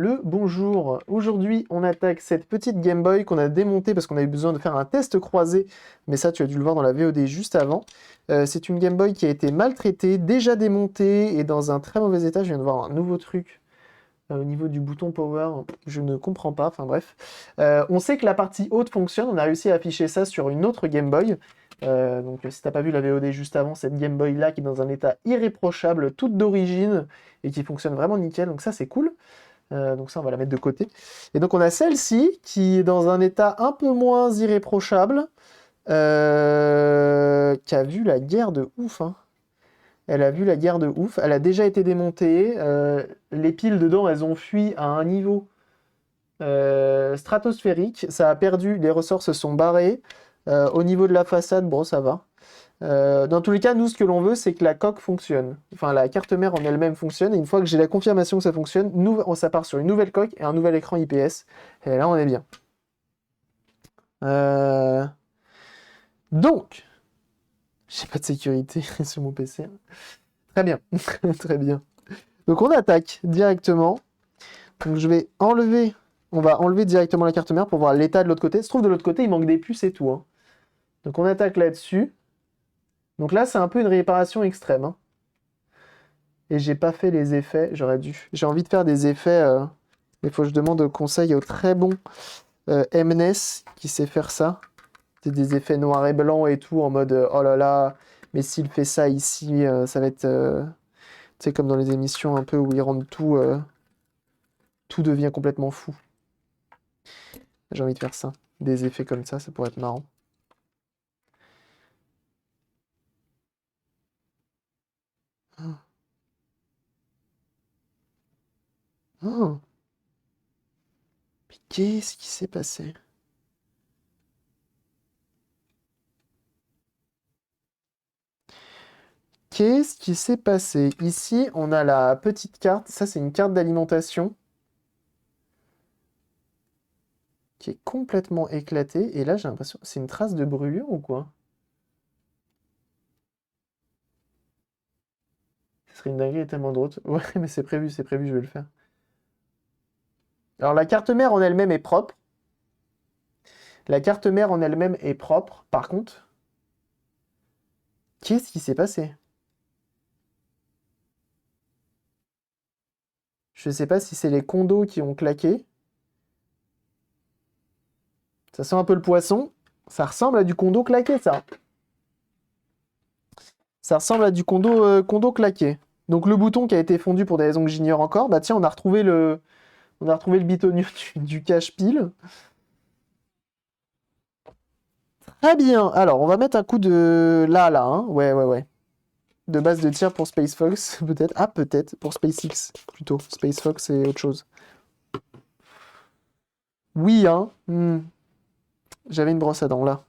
Le bonjour. Aujourd'hui, on attaque cette petite Game Boy qu'on a démontée parce qu'on a eu besoin de faire un test croisé, mais ça, tu as dû le voir dans la VOD juste avant. C'est une Game Boy qui a été maltraitée, déjà démontée et dans un très mauvais état. Je viens de voir un nouveau truc au niveau du bouton Power. Je ne comprends pas, enfin bref. On sait que la partie haute fonctionne. On a réussi à afficher ça sur une autre Game Boy. Donc si t'as pas vu la VOD juste avant, cette Game Boy là qui est dans un état irréprochable, toute d'origine et qui fonctionne vraiment nickel. Donc ça, c'est cool. Donc ça, on va la mettre de côté. Et donc on a celle-ci qui est dans un état un peu moins irréprochable, qui a vu la guerre de ouf, hein. Elle a vu la guerre de ouf. Elle a déjà été démontée. Les piles dedans, elles ont fui à un niveau stratosphérique. Ça a perdu, les ressorts se sont barrés. Au niveau de la façade, bon, ça va. Dans tous les cas, nous, ce que l'on veut, c'est que la coque fonctionne. Enfin, la carte mère en elle-même fonctionne. Et une fois que j'ai la confirmation que ça fonctionne, ça part sur une nouvelle coque et un nouvel écran IPS. Et là, on est bien. Euh, Donc, j'ai pas de sécurité sur mon PC. Très bien. Très bien. Donc, on attaque directement. Donc, on va enlever directement la carte mère pour voir l'état de l'autre côté. Il se trouve, de l'autre côté, il manque des puces et tout, hein. Donc, on attaque là-dessus. Donc là, c'est un peu une réparation extrême, hein. Et j'ai pas fait les effets, j'aurais dû. J'ai envie de faire des effets, mais il faut que je demande conseil au très bon MNES qui sait faire ça. C'est des effets noir et blanc et tout, en mode oh là là, mais s'il fait ça ici, ça va être. Tu sais, comme dans les émissions un peu où ils rendent tout, tout devient complètement fou. J'ai envie de faire ça. Des effets comme ça pourrait être marrant. Ah. Ah. Mais qu'est-ce qui s'est passé? Qu'est-ce qui s'est passé? Ici, on a la petite carte. Ça, c'est une carte d'alimentation qui est complètement éclatée. Et là, j'ai l'impression... C'est une trace de brûlure ou quoi? Ce serait une dinguerie tellement drôle. Ouais, mais c'est prévu, je vais le faire. Alors, la carte mère en elle-même est propre. La carte mère en elle-même est propre. Par contre, qu'est-ce qui s'est passé? Je sais pas si c'est les condos qui ont claqué. Ça sent un peu le poisson. Ça ressemble à du condo claqué, ça. Ça ressemble à du condo claqué. Donc le bouton qui a été fondu pour des raisons que j'ignore encore, bah tiens, on a retrouvé le bitonio du cache-pile. Très bien. Alors, on va mettre un coup de là, hein. Ouais, ouais, ouais. De base de tir pour Space Fox, peut-être. Ah, peut-être. Pour SpaceX, plutôt. Space Fox, c'est autre chose. Oui, hein. J'avais une brosse à dents, là.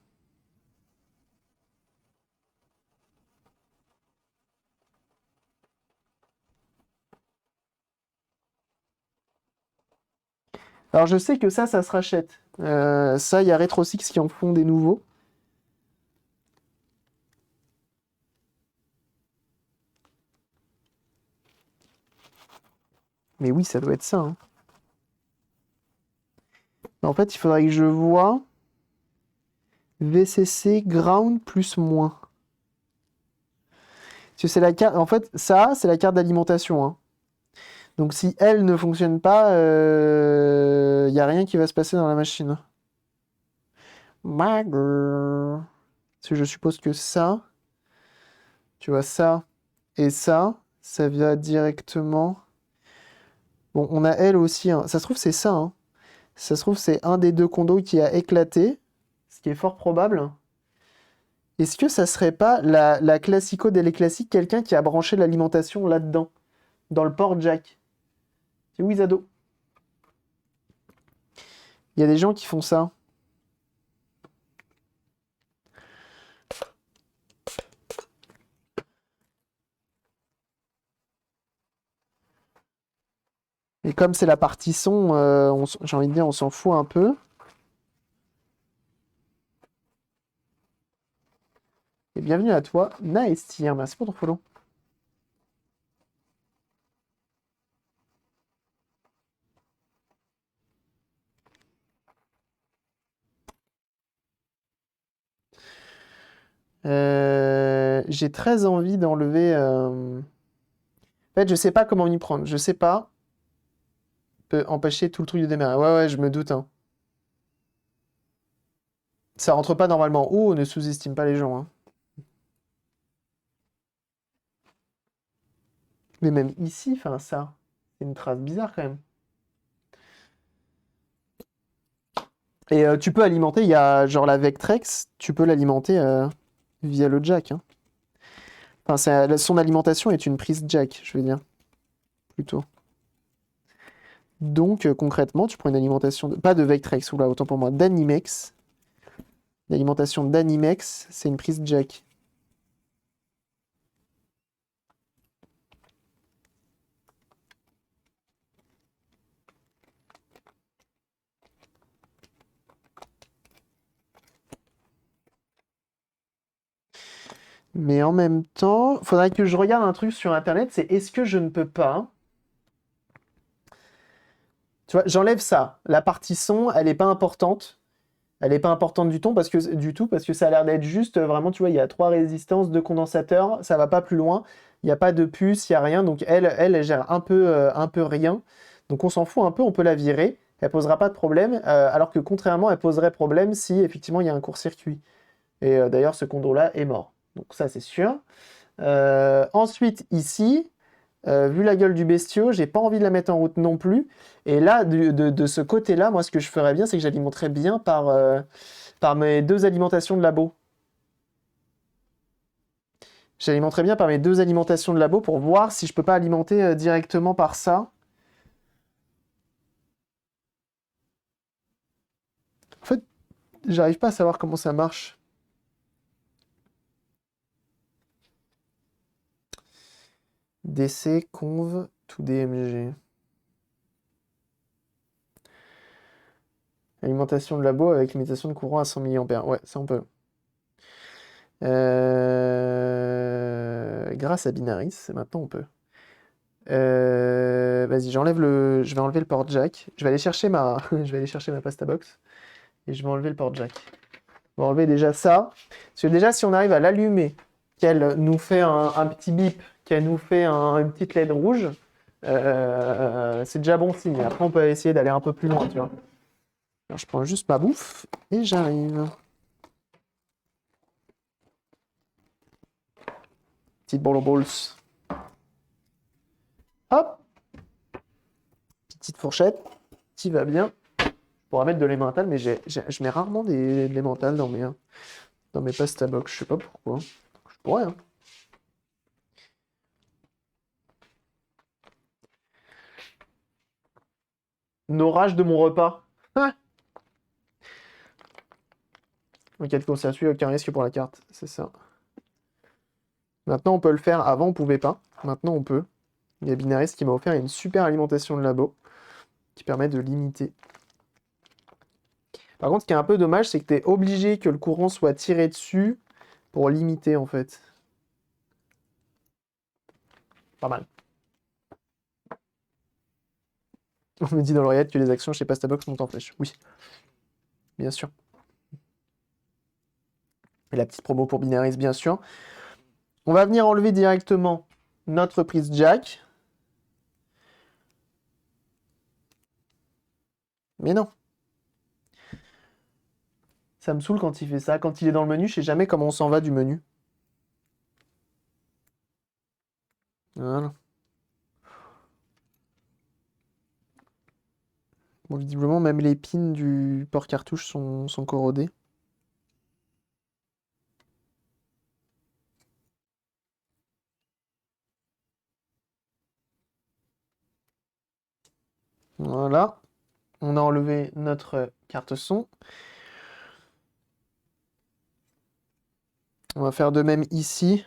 Alors, je sais que ça se rachète. Ça, il y a RetroSix qui en font des nouveaux. Mais oui, ça doit être ça, hein. En fait, il faudrait que je vois VCC ground plus moins. Parce que c'est la carte. En fait, ça, c'est la carte d'alimentation, hein. Donc si elle ne fonctionne pas, il n'y a rien qui va se passer dans la machine. Parce que je suppose que ça, tu vois, ça et ça vient directement. Bon, on a elle aussi, hein. Ça se trouve, c'est ça, hein. Ça se trouve, c'est un des deux condos qui a éclaté, ce qui est fort probable. Est-ce que ça serait pas la classico des classiques, quelqu'un qui a branché l'alimentation là-dedans, dans le port jack? C'est Wizado. Il y a des gens qui font ça. Et comme c'est la partie son, j'ai envie de dire, on s'en fout un peu. Et bienvenue à toi, Naestir. Merci pour ton follow. j'ai très envie d'enlever... En fait, je sais pas comment m'y prendre. Je sais pas. Peut empêcher tout le truc de démarrer. Ouais, ouais, je me doute, hein. Ça rentre pas normalement. Oh, ne sous-estime pas les gens, hein. Mais même ici, enfin, ça, c'est une trace bizarre quand même. Et tu peux alimenter, il y a genre la Vectrex, tu peux l'alimenter via le jack, hein. Enfin, son alimentation est une prise jack, je veux dire, plutôt. Donc, concrètement, tu prends une alimentation, pas de Vectrex, oula, autant pour moi, d'Animex. L'alimentation d'Animex, c'est une prise jack. Mais en même temps, faudrait que je regarde un truc sur Internet, c'est est-ce que je ne peux pas... Tu vois, j'enlève ça. La partie son, elle n'est pas importante. Elle n'est pas importante du tout parce que ça a l'air d'être juste, vraiment, tu vois, il y a 3 résistances, 2 condensateurs, ça va pas plus loin. Il n'y a pas de puce, il n'y a rien. Donc elle gère un peu rien. Donc on s'en fout un peu, on peut la virer. Elle posera pas de problème. Alors que contrairement, elle poserait problème si effectivement il y a un court-circuit. Et d'ailleurs, ce condo-là est mort. Donc ça, c'est sûr. Ensuite, ici, vu la gueule du bestiau, j'ai pas envie de la mettre en route non plus. Et là, de ce côté-là, moi, ce que je ferais bien, c'est que j'alimenterais bien par mes 2 alimentations de labo. J'alimenterais bien par mes 2 alimentations de labo pour voir si je peux pas alimenter directement par ça. En fait, j'arrive pas à savoir comment ça marche. DC, conv, tout DMG. Alimentation de labo avec limitation de courant à 100 mA. Ouais, ça on peut. Grâce à Binaris, maintenant on peut. Vas-y, je vais enlever le port jack. Je vais aller chercher je vais aller chercher ma pasta box et je vais enlever le port jack. On va enlever déjà ça. Parce que déjà, si on arrive à l'allumer, qu'elle nous fait un petit bip, qu'elle nous fait une petite LED rouge, c'est déjà bon signe. Après, on peut essayer d'aller un peu plus loin, tu vois. Alors, je prends juste ma bouffe et j'arrive. Petite ball balls. Hop. Petite fourchette. Qui va bien. Je pourrais mettre de l'emmental, mais je mets rarement de l'emmental dans mes pasta box. Je sais pas pourquoi. Je pourrais, hein. Orage de mon repas. Ah. En cas de court-circuit, aucun risque pour la carte. C'est ça. Maintenant, on peut le faire. Avant, on pouvait pas. Maintenant, on peut. Il y a Binaris qui m'a offert une super alimentation de labo qui permet de limiter. Par contre, ce qui est un peu dommage, c'est que tu es obligé que le courant soit tiré dessus pour limiter, en fait. Pas mal. On me dit dans l'oreillette que les actions chez Pastabox montent en flèche. Oui, bien sûr. Et la petite promo pour Binaris, bien sûr. On va venir enlever directement notre prise jack. Mais non. Ça me saoule quand il fait ça. Quand il est dans le menu, je sais jamais comment on s'en va du menu. Voilà. Bon, visiblement, même les pins du port cartouche sont corrodés. Voilà. On a enlevé notre carte son. On va faire de même ici.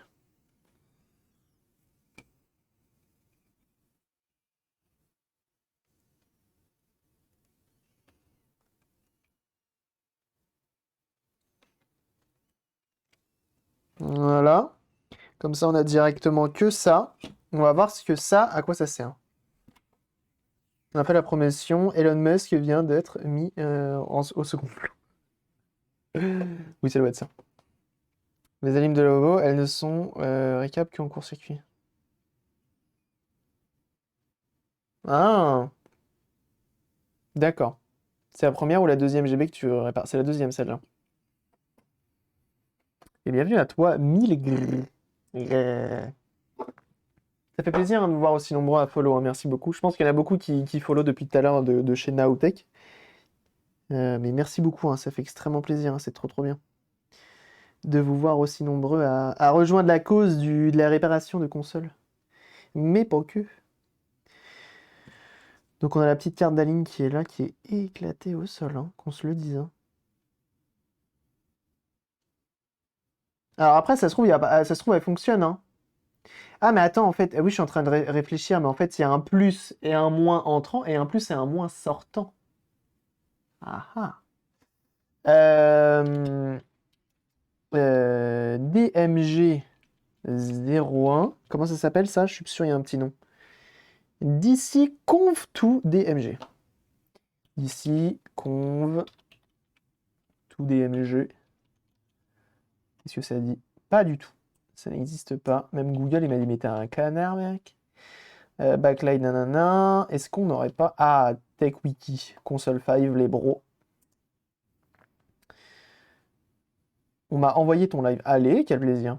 Voilà. Comme ça, on a directement que ça. On va voir ce que ça, à quoi ça sert. On a fait la promotion. Elon Musk vient d'être mis au second plan. Oui, ça doit être ça. Les animes de Lovo, elles ne sont récap qu'en court-circuit. Ah, d'accord. C'est la première ou la deuxième GB que tu répares? C'est la deuxième, celle-là. Et bienvenue à toi, 1000 gr. Ça fait plaisir hein, de vous voir aussi nombreux à follow, hein, merci beaucoup. Je pense qu'il y en a beaucoup qui follow depuis tout à l'heure de chez Naotech. Mais merci beaucoup, hein, ça fait extrêmement plaisir, hein, c'est trop bien de vous voir aussi nombreux à rejoindre la cause de la réparation de consoles. Mais pas que. Donc on a la petite carte d'Aline qui est là, qui est éclatée au sol, hein, qu'on se le dise. Hein. Alors après, ça se trouve, ça se trouve elle fonctionne. Hein. Ah mais attends, en fait, oui, je suis en train de réfléchir, mais en fait, il y a un plus et un moins entrant, et un plus et un moins sortant. Ah ah. DMG 01. Comment ça s'appelle ça? Je suis sûr il y a un petit nom. DC Conv to DMG. DC Conv to DMG. Qu'est-ce que ça dit? Pas du tout. Ça n'existe pas. Même Google, il m'a dit, mais t'es un canard, mec. Backlight, nanana. Est-ce qu'on n'aurait pas... Ah, TechWiki, Console 5, les bros. On m'a envoyé ton live. Allez, quel plaisir.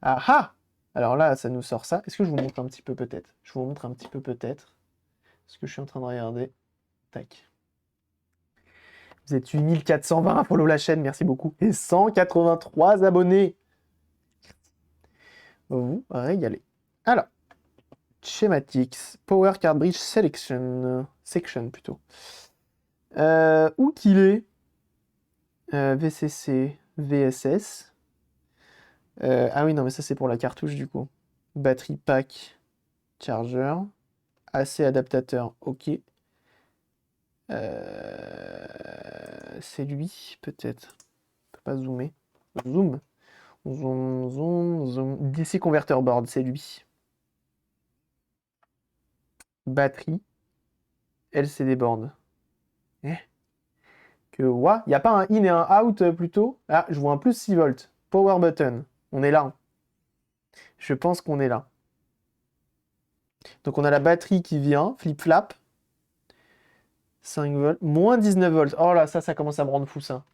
Ah ah! Alors là, ça nous sort ça. Est-ce que je vous montre un petit peu peut-être? Je vous montre un petit peu peut-être. Ce que je suis en train de regarder. Tac. Vous êtes 8420 à follow la chaîne, merci beaucoup. Et 183 abonnés. Vous régalez. Alors, Schematics, Power Card Bridge Selection. Section plutôt. Où qu'il est VCC, VSS. Ah oui, non, mais ça c'est pour la cartouche du coup. Batterie pack, charger. AC adaptateur, ok. C'est lui, peut-être. On peut pas zoomer. Zoom. Zoom, zoom, zoom. DC Converter Board, c'est lui. Batterie. LCD board. Eh. Que what? Il n'y a pas un in et un out plutôt? Ah, je vois un plus 6 volts. Power button. On est là. Hein. Je pense qu'on est là. Donc on a la batterie qui vient, flip-flap. 5 volts, moins 19 volts. Oh là, ça commence à me rendre fou, ça.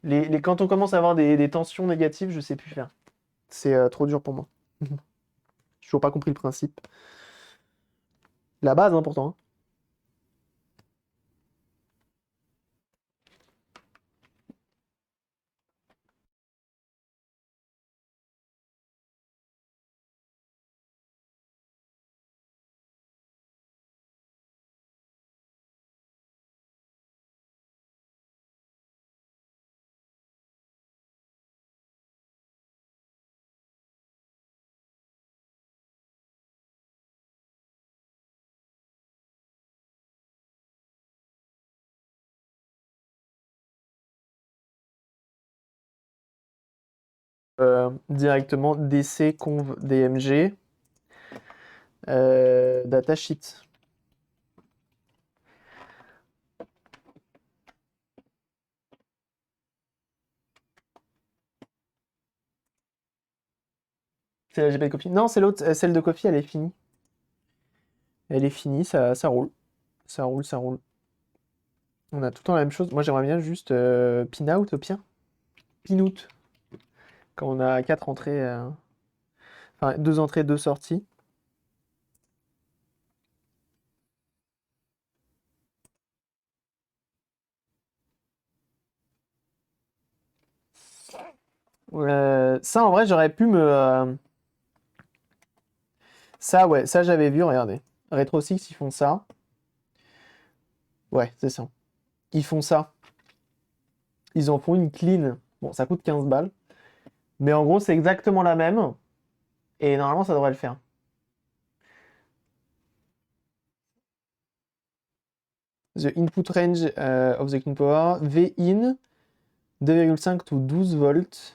Quand on commence à avoir des tensions négatives, je sais plus faire. C'est trop dur pour moi. J'ai toujours pas compris le principe. La base, hein, pourtant. Hein. Directement DC conv DMG. Datasheet. C'est la GP de copie. Non, c'est l'autre. Celle de copie, elle est finie. Elle est finie, ça roule. Ça roule, ça roule. On a tout le temps la même chose. Moi, j'aimerais bien juste pin out au pire. Pin out. Quand on a 4 entrées. Enfin, 2 entrées, 2 sorties. Ça, en vrai, j'aurais pu me... Ça, ouais, ça, j'avais vu, regardez. Retro Six, ils font ça. Ouais, c'est ça. Ils font ça. Ils en font une clean. Bon, ça coûte 15 balles. Mais en gros, c'est exactement la même. Et normalement, ça devrait le faire. The input range of the clean power. V-in 2,5 to 12 volts.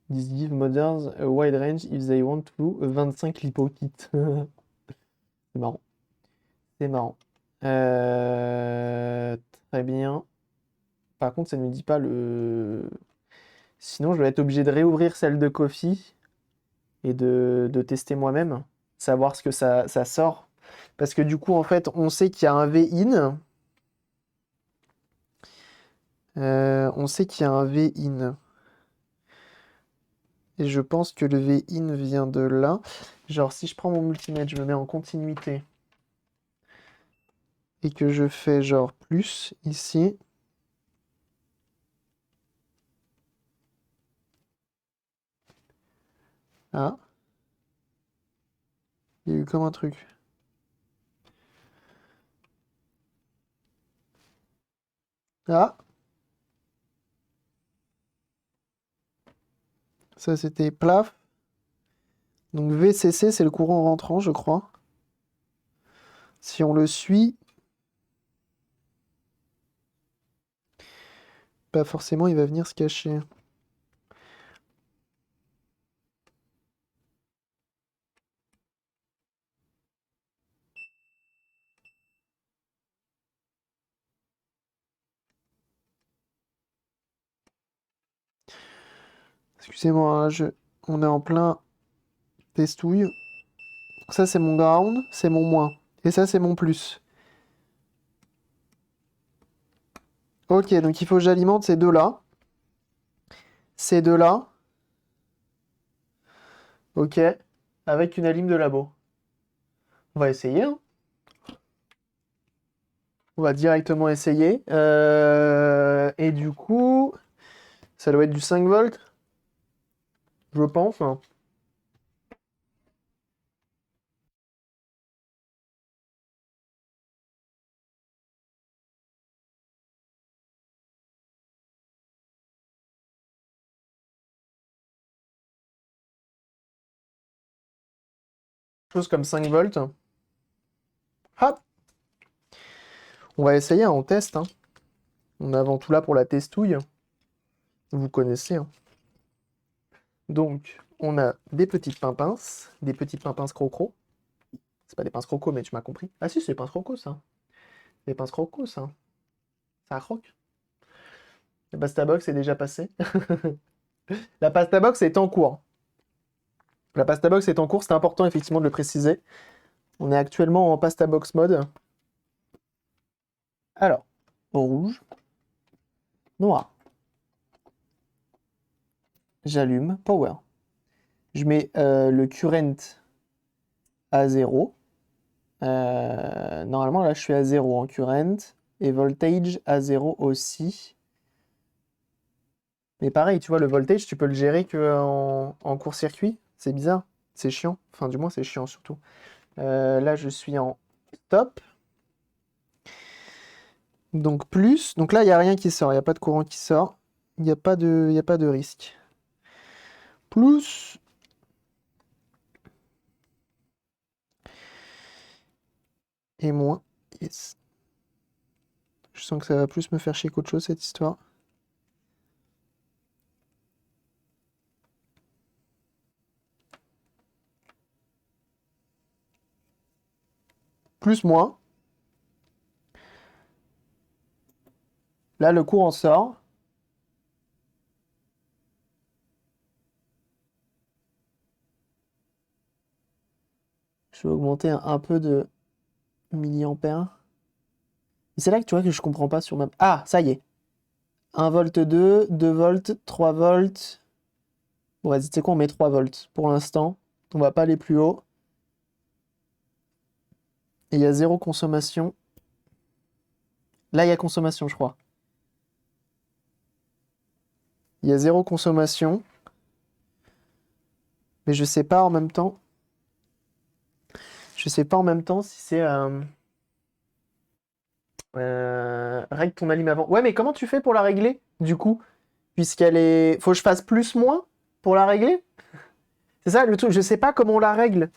This give modders a wide range if they want to 25 lipo kit. C'est marrant. C'est marrant. Très bien. Par contre, ça ne me dit pas le... Sinon, je vais être obligé de réouvrir celle de Kofi et de tester moi-même, savoir ce que ça sort. Parce que du coup, en fait, on sait qu'il y a un V-in. On sait qu'il y a un V-in. Et je pense que le V-in vient de là. Genre, si je prends mon multimètre, je me mets en continuité. Et que je fais genre plus ici. Ah, il y a eu comme un truc. Ah, ça c'était plaf. Donc VCC, c'est le courant rentrant, je crois. Si on le suit, pas forcément, il va venir se cacher. Excusez-moi, hein, on est en plein testouille. Ça, c'est mon ground, c'est mon moins. Et ça, c'est mon plus. Ok, donc il faut que j'alimente ces deux-là. Ces deux-là. Ok. Avec une alim de labo. On va essayer, hein. On va directement essayer. Et du coup, ça doit être du 5 volts, je pense, hein. Chose comme 5 volts. Hop. On va essayer, hein, on teste, hein. On est avant tout là pour la testouille. Vous connaissez, hein. Donc, on a des petits pimpins crocro. C'est pas des pinces croco, mais tu m'as compris. Ah si, c'est des pinces croco, ça. Des pinces croco, ça. Ça croque. La pasta box est déjà passée. La pasta box est en cours. La pasta box est en cours, c'est important effectivement de le préciser. On est actuellement en pasta box mode. Alors, rouge, noir. J'allume, power. Je mets le current à 0. Normalement, là, je suis à 0 en current. Et voltage à 0 aussi. Mais pareil, tu vois, le voltage, tu peux le gérer que en court-circuit. C'est bizarre. C'est chiant. Enfin, du moins, c'est chiant surtout. Là, je suis en stop. Donc, plus. Donc là, il n'y a rien qui sort. Il n'y a pas de courant qui sort. Il n'y a pas de risque. Plus. Et moins. Yes. Je sens que ça va plus me faire chier qu'autre chose, cette histoire. Plus, moins. Là, le courant sort. Je vais augmenter un peu de milliampères. Et c'est là que tu vois que je comprends pas sur ma... Ah, ça y est. 1 volt 2, 2 volts, 3 volts. Bon, vas-y, tu sais quoi, on met 3 volts pour l'instant. On va pas aller plus haut. Et il y a zéro consommation. Là, il y a consommation, je crois. Il y a zéro consommation. Mais je sais pas en même temps. Je sais pas en même temps si c'est... règle ton alim avant. Ouais, mais comment tu fais pour la régler, du coup? Puisqu'elle est... Faut que je fasse plus, moins pour la régler? C'est ça, le truc. Je sais pas comment on la règle,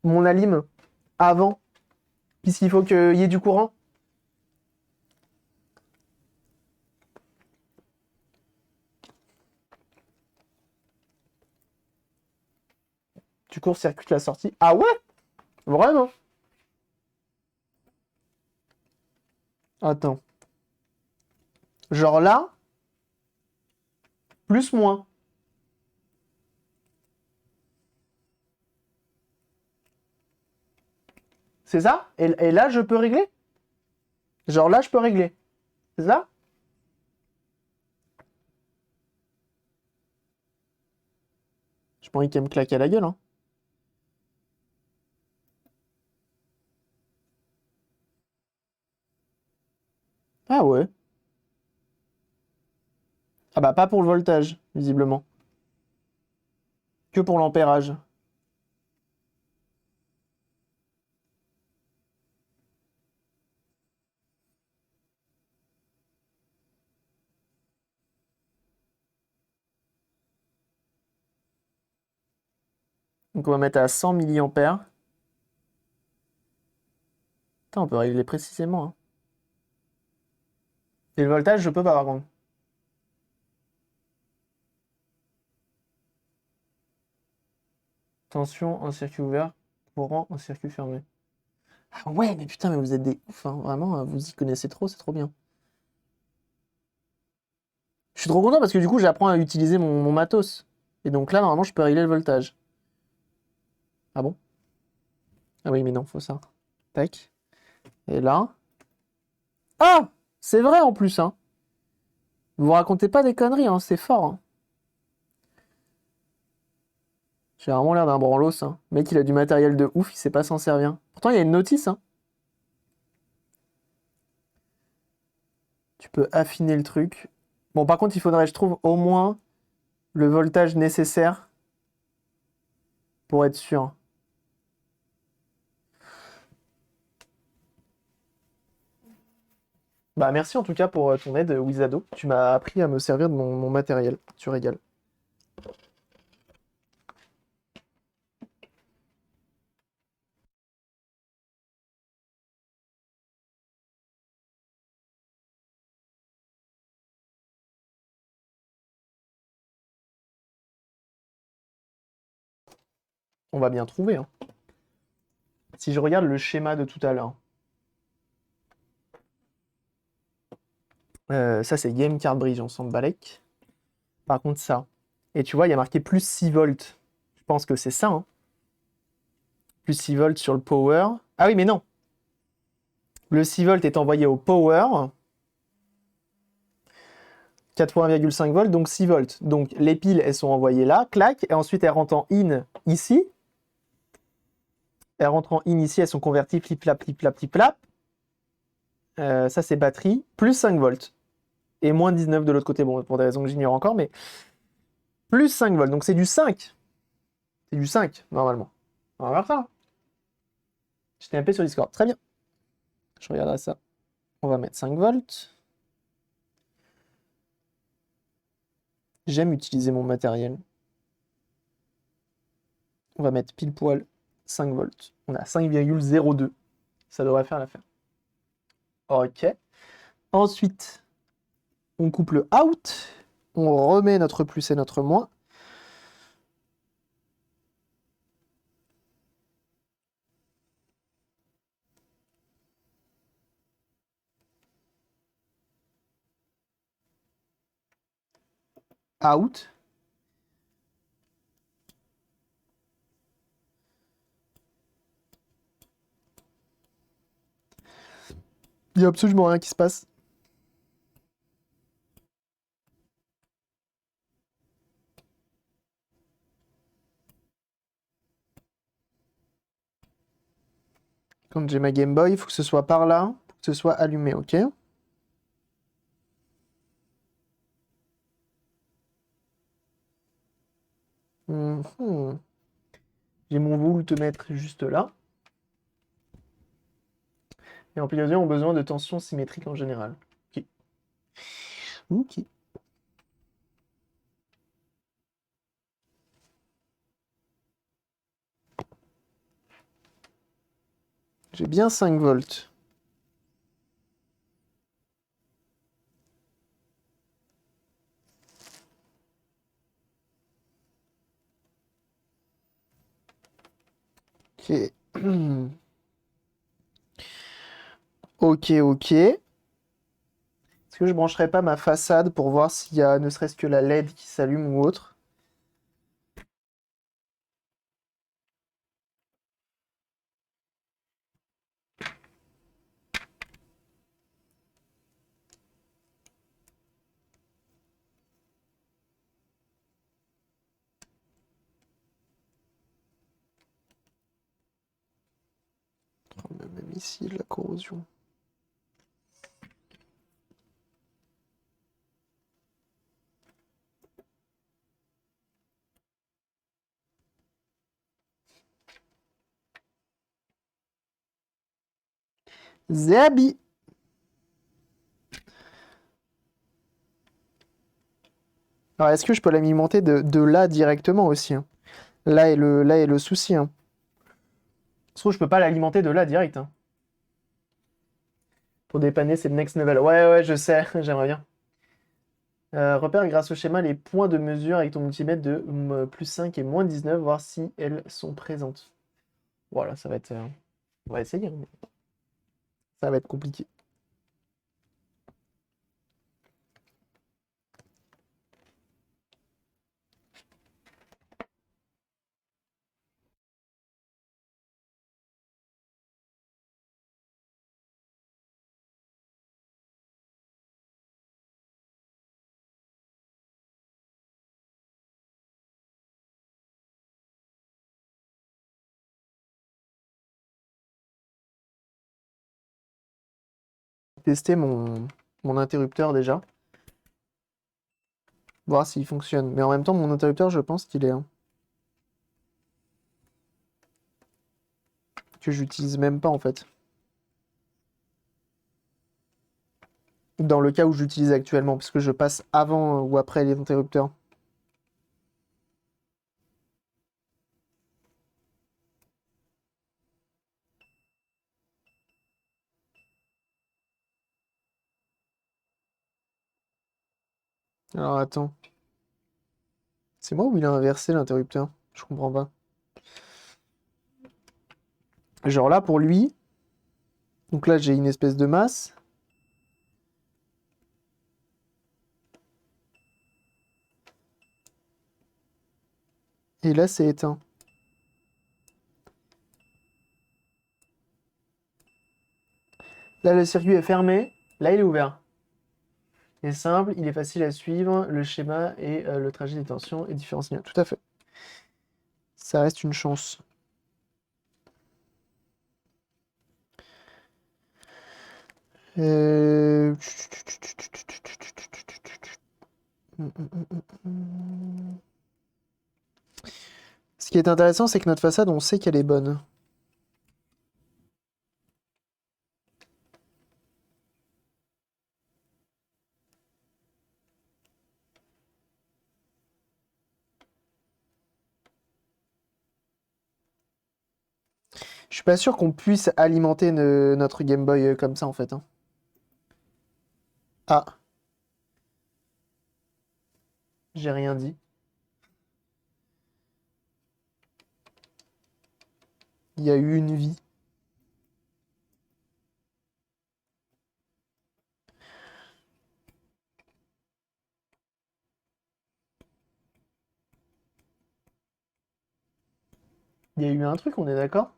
mon alim, avant. Puisqu'il faut qu'il y ait du courant. Tu court-circuites la sortie. Ah ouais? Vraiment? Attends. Genre là, plus moins. C'est ça? Et là, je peux régler? Genre là, je peux régler. C'est ça? J'ai pas envie qu'elle me claque à la gueule, hein. Ah ouais. Ah bah pas pour le voltage, visiblement. Que pour l'ampérage. Donc on va mettre à 100 milliampères. Putain, on peut régler précisément, hein. Et le voltage, je peux pas par contre. Tension en circuit ouvert, courant en circuit fermé. Ah ouais, mais putain, mais vous êtes des ouf, hein. Vraiment, vous y connaissez trop, c'est trop bien. Je suis trop content parce que du coup, j'apprends à utiliser mon matos. Et donc là, normalement, je peux régler le voltage. Ah bon? Ah oui, mais non, faut ça. Tac. Et là. Ah! C'est vrai en plus, hein. Vous racontez pas des conneries, hein, c'est fort, hein. J'ai vraiment l'air d'un branlos, hein. Le mec, il a du matériel de ouf, il sait pas s'en servir. Pourtant, il y a une notice, hein. Tu peux affiner le truc. Bon, par contre, il faudrait, je trouve, au moins le voltage nécessaire pour être sûr. Bah, merci en tout cas pour ton aide, Wizado. Tu m'as appris à me servir de mon matériel. Tu régales. On va bien trouver, hein. Si je regarde le schéma de tout à l'heure. Ça, c'est Game Card Bridge, on s'en balèque. Par contre, ça. Et tu vois, il y a marqué plus 6 volts. Je pense que c'est ça, hein. Plus 6 volts sur le power. Ah oui, mais non. Le 6 volts est envoyé au power. 80,5 volts, donc 6 volts. Donc les piles, elles sont envoyées là, clac, et ensuite elles rentrent en in ici. Elles rentrent en in ici, elles sont converties, flip-flap, flip-flap, flip-flap. Ça, c'est batterie, plus 5 volts. Et moins 19 de l'autre côté, bon, pour des raisons que j'ignore encore, mais plus 5 volts. Donc c'est du 5. C'est du 5, normalement. On va voir ça. Je t'ai MP sur Discord. Très bien. Je regarderai ça. On va mettre 5 volts. J'aime utiliser mon matériel. On va mettre pile poil 5 volts. On a 5,02. Ça devrait faire l'affaire. Ok. Ensuite, on coupe le out. On remet notre plus et notre moins. Out. Il n'y a absolument rien qui se passe. Quand j'ai ma Game Boy, il faut que ce soit par là, pour que ce soit allumé, ok? Mhm. J'ai mon voulu te mettre juste là. Et en pilotis ont besoin de tension symétrique en général. Ok. Ok. J'ai bien 5 volts. Ok. Ok, ok. Est-ce que je brancherai pas ma façade pour voir s'il y a ne serait-ce que la LED qui s'allume ou autre? Oh, même ici, la corrosion. Zabi! Alors, est-ce que je peux l'alimenter de là directement aussi, hein? Là est le souci, hein. Je trouve que je peux pas l'alimenter de là direct, hein. Pour dépanner, c'est le next level. Ouais, ouais, je sais, j'aimerais bien. Repère grâce au schéma les points de mesure avec ton multimètre de plus 5 et moins 19, voir si elles sont présentes. Voilà, ça va être... on va essayer, hein, mais ça va être compliqué. Tester mon interrupteur déjà. Voir s'il fonctionne. Mais en même temps, mon interrupteur, je pense qu'il est... que j'utilise même pas en fait. Dans le cas où j'utilise actuellement, parce que je passe avant ou après les interrupteurs. Alors attends. C'est moi ou il a inversé l'interrupteur? Je comprends pas. Genre là, pour lui, donc là j'ai une espèce de masse. Et là c'est éteint. Là le circuit est fermé, là il est ouvert. Il est simple, il est facile à suivre, le schéma et le trajet des tensions est différencié. Tout à fait. Ça reste une chance. Euh... Ce qui est intéressant, c'est que notre façade, on sait qu'elle est bonne. Je suis pas sûr qu'on puisse alimenter notre Game Boy comme ça en fait, hein. Ah, j'ai rien dit. Il y a eu une vie. Il y a eu un truc, on est d'accord?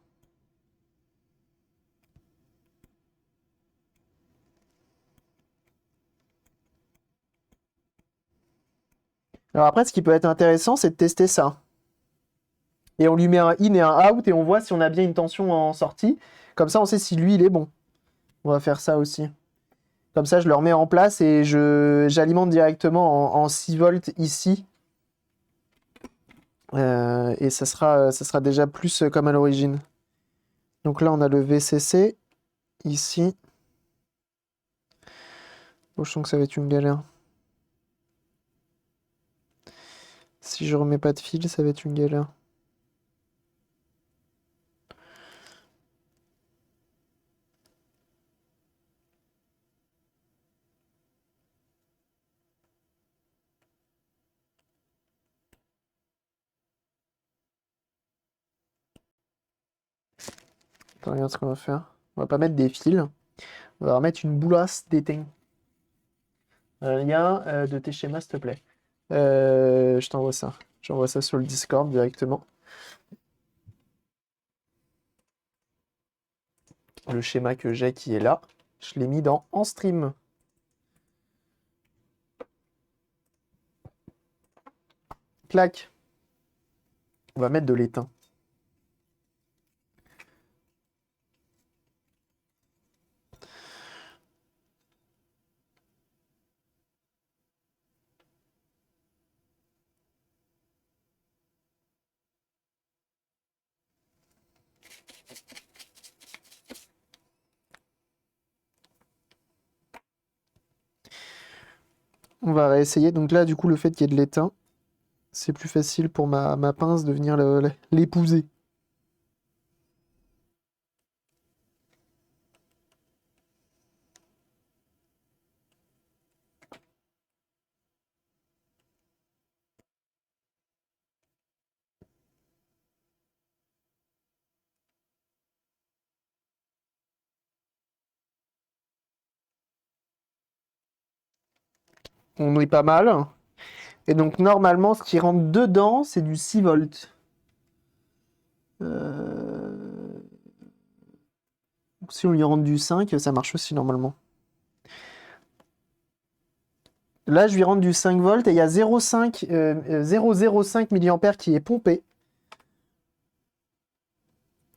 Alors après, ce qui peut être intéressant, c'est de tester ça. Et on lui met un in et un out et on voit si on a bien une tension en sortie. Comme ça, on sait si lui, il est bon. On va faire ça aussi. Comme ça, je le remets en place et j'alimente directement en 6 volts ici. Et ça sera déjà plus comme à l'origine. Donc là, on a le VCC ici. Oh, je sens que ça va être une galère. Si je remets pas de fil, ça va être une galère. Attends, regarde ce qu'on va faire. On va pas mettre des fils. On va remettre une boulasse d'étain. Lien de tes schémas, s'il te plaît. Je t'envoie ça. J'envoie ça sur le Discord directement. Le schéma que j'ai qui est là, je l'ai mis dans En stream. Clac. On va mettre de l'étain. On va réessayer. Donc là, du coup, le fait qu'il y ait de l'étain, c'est plus facile pour ma pince de venir l'épouser. On est pas mal. Et donc, normalement, ce qui rentre dedans, c'est du 6 volts. Si on lui rentre du 5, ça marche aussi normalement. Là, je lui rentre du 5 volts et il y a 0,05 mA qui est pompé.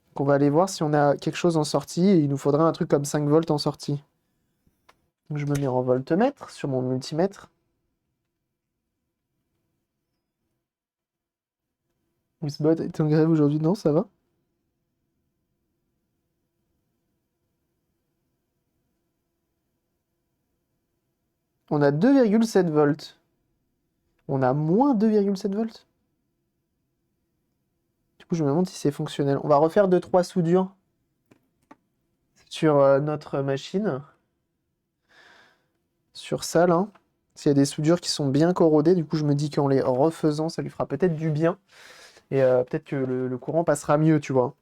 Donc, on va aller voir si on a quelque chose en sortie. Et il nous faudrait un truc comme 5 volts en sortie. Donc, je me mets en voltmètre sur mon multimètre. Wissbot est en grève aujourd'hui, non, ça va? On a 2,7 volts. On a moins 2,7 volts. Du coup, je me demande si c'est fonctionnel. On va refaire 2-3 soudures sur notre machine. Sur ça, là. S'il y a des soudures qui sont bien corrodées, du coup, je me dis qu'en les refaisant, ça lui fera peut-être du bien. Et peut-être que le courant passera mieux, tu vois.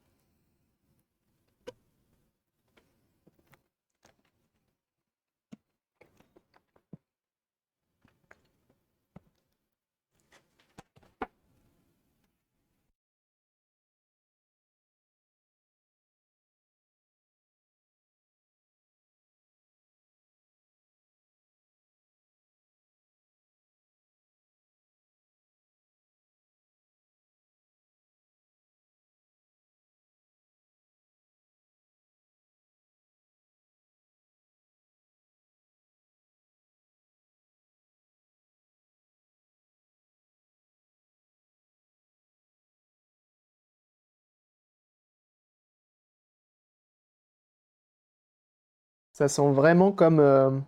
Ça sent vraiment comme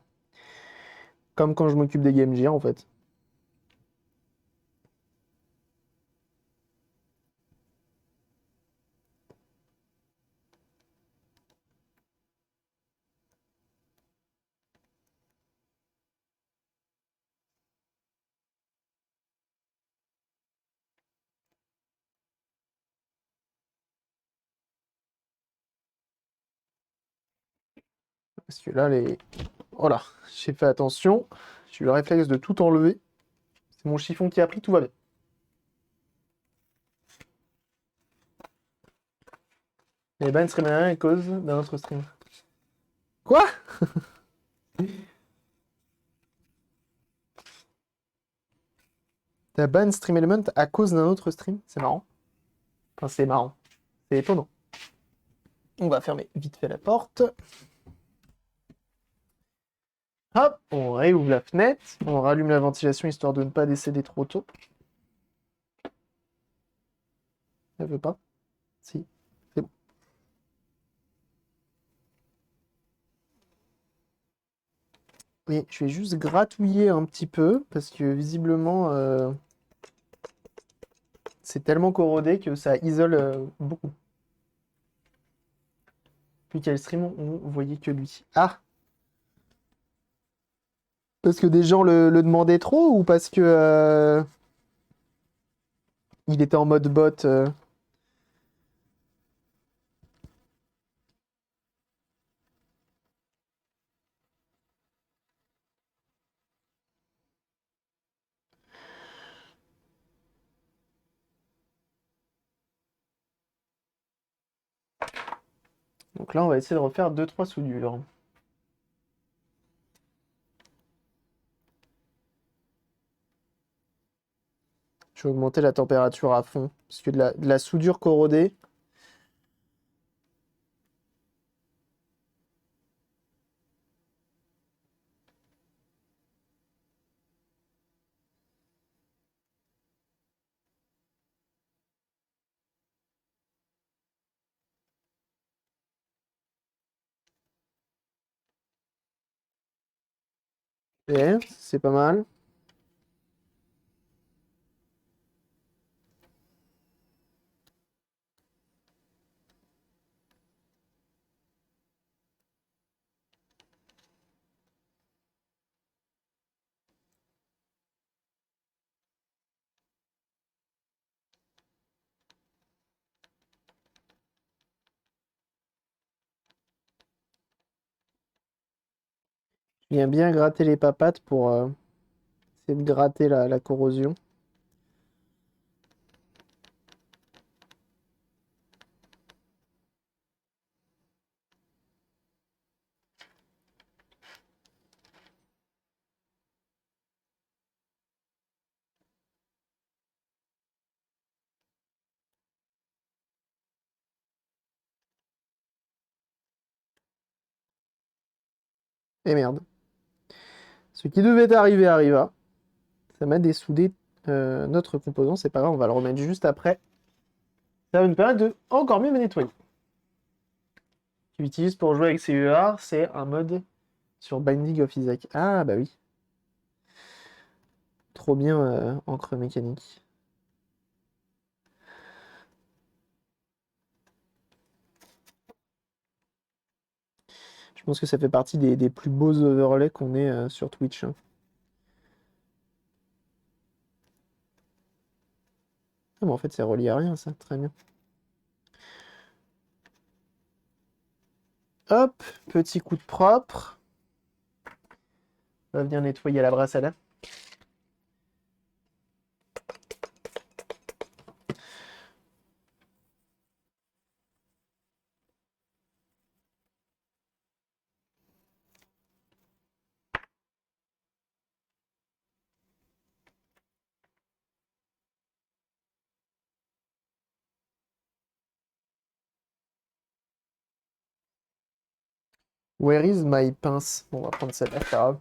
quand je m'occupe des Game Gear, en fait. Parce que là, les... Voilà, j'ai fait attention. J'ai eu le réflexe de tout enlever. C'est mon chiffon qui a pris, tout va bien. Les ban stream à cause d'un autre stream. Quoi? T'as ban Stream Element à cause d'un autre stream? C'est marrant. Enfin, c'est marrant. C'est étonnant. On va fermer vite fait la porte. Hop, on réouvre la fenêtre. On rallume la ventilation histoire de ne pas décéder trop tôt. Elle veut pas? Si, c'est bon. Oui, je vais juste gratouiller un petit peu parce que visiblement c'est tellement corrodé que ça isole beaucoup. Puis quel stream on voyait que lui. Ah! Parce que des gens le demandaient trop ou parce que il était en mode bot Donc là, on va essayer de refaire 2-3 soudures. Je vais augmenter la température à fond, parce que de la soudure corrodée. Ok, c'est pas mal. Je viens bien gratter les papates pour essayer de gratter la corrosion. Et merde. Ce qui devait arriver arriva. Ça m'a dessoudé notre composant. C'est pas grave, on va le remettre juste après. Ça va nous permettre de encore mieux me nettoyer. Ce que j'utilise pour jouer avec CER, c'est un mode sur Binding of Isaac. Ah bah oui. Trop bien encre mécanique. Je pense que ça fait partie des plus beaux overlays qu'on ait sur Twitch, hein. Ah, mais en fait, c'est relié à rien, ça. Très bien. Hop, petit coup de propre. On va venir nettoyer la brasse à dents. Where is my pince? Bon, on va prendre celle-là, c'est pas grave.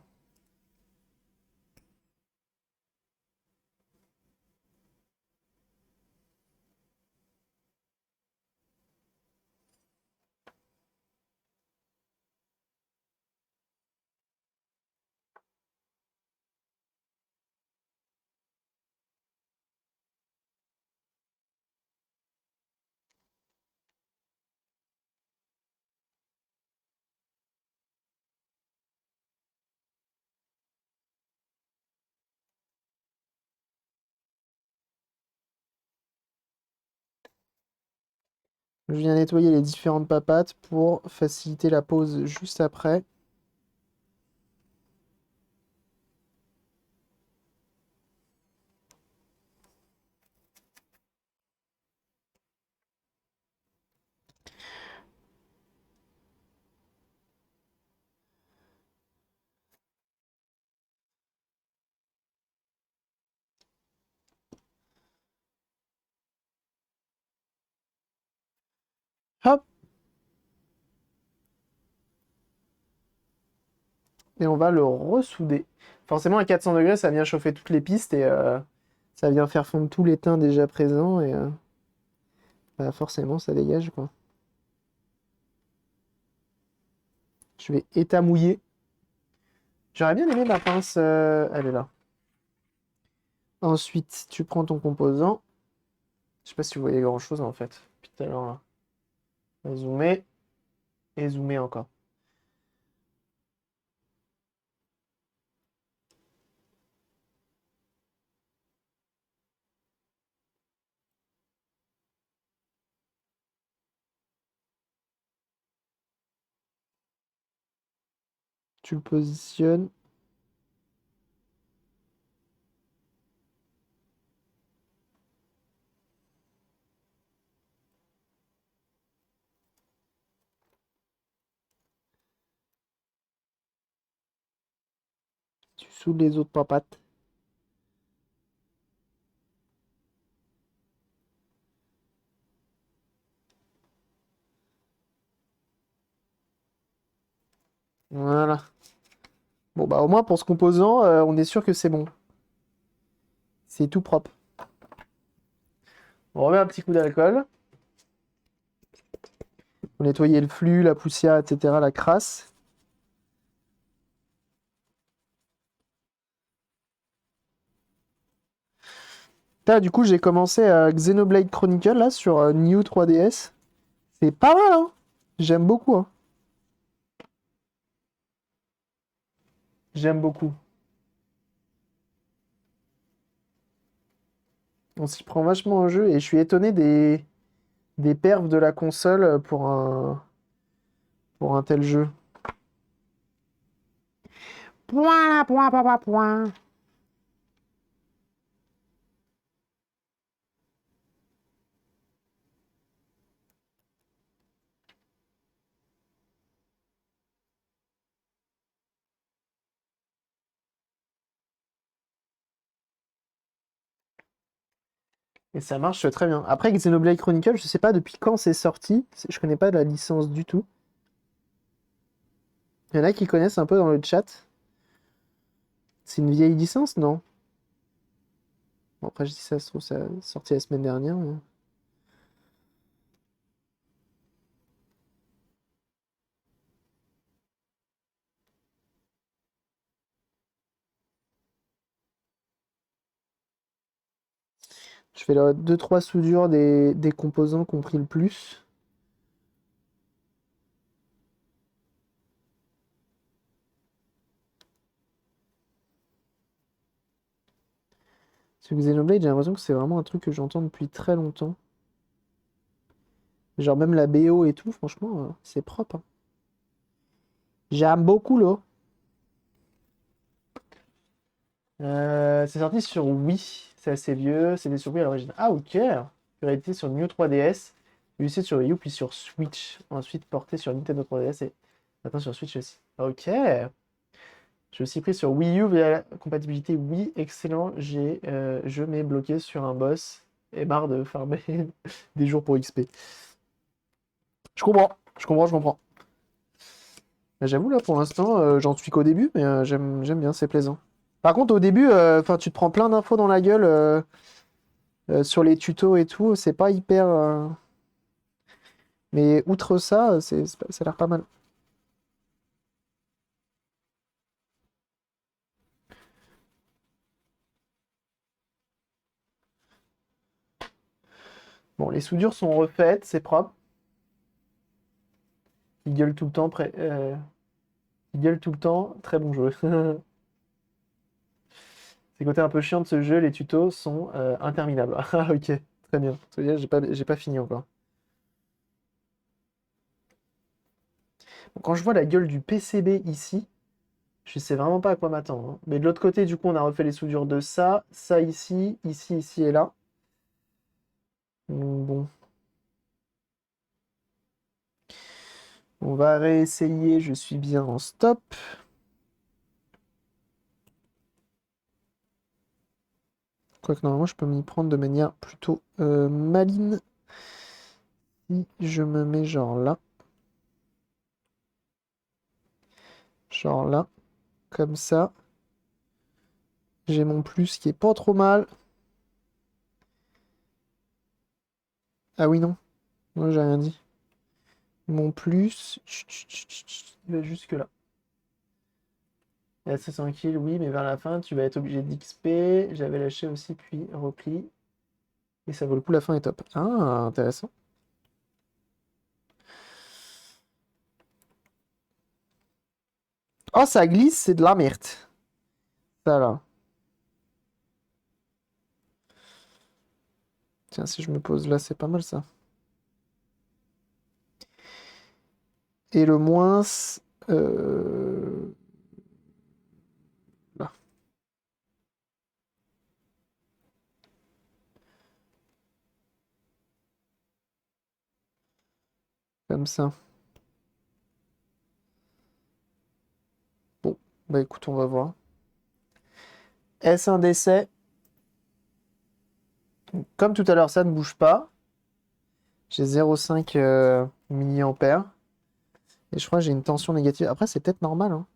Je viens nettoyer les différentes papates pour faciliter la pose juste après. Hop! Et on va le ressouder. Forcément, à 400 degrés, ça vient chauffer toutes les pistes et ça vient faire fondre tous les teints déjà présents et bah, forcément, ça dégage, quoi. Je vais étamouiller. J'aurais bien aimé ma pince. Elle est là. Ensuite, tu prends ton composant. Je sais pas si vous voyez grand-chose en fait. Puis tout à l'heure, là. On va zoomer et zoomer encore. Tu le positionnes. Tu saoules les autres papates. Voilà. Bon, bah, au moins, pour ce composant, on est sûr que c'est bon. C'est tout propre. On remet un petit coup d'alcool. Pour nettoyer le flux, la poussière, etc., la crasse. Là, du coup, j'ai commencé à Xenoblade Chronicle, là, sur New 3DS. C'est pas mal, hein. J'aime beaucoup, hein. J'aime beaucoup. On s'y prend vachement au jeu et je suis étonné des perfs de la console pour un tel jeu. Point, point, point, point, point. Et ça marche très bien. Après, Xenoblade Chronicle, je sais pas depuis quand c'est sorti. Je connais pas la licence du tout. Il y en a qui connaissent un peu dans le chat. C'est une vieille licence, non? Bon, après, je dis ça, se trouve, ça a sorti la semaine dernière. Je fais 2-3 soudures des composants qui ont pris le plus. Parce que Xenoblade, j'ai l'impression que c'est vraiment un truc que j'entends depuis très longtemps. Genre même la BO et tout, franchement, c'est propre, hein. J'aime beaucoup, là. C'est sorti sur Wii, c'est assez vieux, c'était sur Wii à l'origine. Ah, ok! Réalité sur New 3DS, UC sur Wii U, puis sur Switch. Ensuite porté sur Nintendo 3DS et maintenant sur Switch aussi. Ok! J'ai aussi pris sur Wii U via la compatibilité Wii, excellent. Je m'ai bloqué sur un boss et marre de farmer des jours pour XP. Je comprends, je comprends. Mais j'avoue, là, pour l'instant, j'en suis qu'au début, mais j'aime bien, c'est plaisant. Par contre, au début, tu te prends plein d'infos dans la gueule sur les tutos et tout, c'est pas hyper. Mais outre ça, ça a l'air pas mal. Bon, les soudures sont refaites, c'est propre. Il gueule tout le temps, il gueule tout le temps, très bon jeu. C'est le côté un peu chiant de ce jeu, les tutos sont interminables. Ah, ok, très bien. Ça veut dire que j'ai pas fini encore. Bon, quand je vois la gueule du PCB ici, je sais vraiment pas à quoi m'attendre, hein. Mais de l'autre côté, du coup, on a refait les soudures de ça ici, ici et là. Donc, bon, on va réessayer. Je suis bien en stop. Quoique normalement, je peux m'y prendre de manière plutôt maligne. Si je me mets genre là. Genre là. Comme ça. J'ai mon plus qui est pas trop mal. Ah oui, non. Moi, j'ai rien dit. Mon plus. Chut, chut, chut, chut, chut, il va jusque là. Et à 500 kills, oui, mais vers la fin, tu vas être obligé d'XP. J'avais lâché aussi, puis repli. Et ça vaut le coup, la fin est top. Ah, intéressant. Oh, ça glisse, c'est de la merde. Ça là. Tiens, si je me pose là, c'est pas mal ça. Et le moins. euh, Là, comme ça. Bon, bah écoute, on va voir. Est-ce un décès? Comme tout à l'heure, ça ne bouge pas. J'ai 0,5 milliampères. Et je crois que j'ai une tension négative. Après, c'est peut-être normal, hein.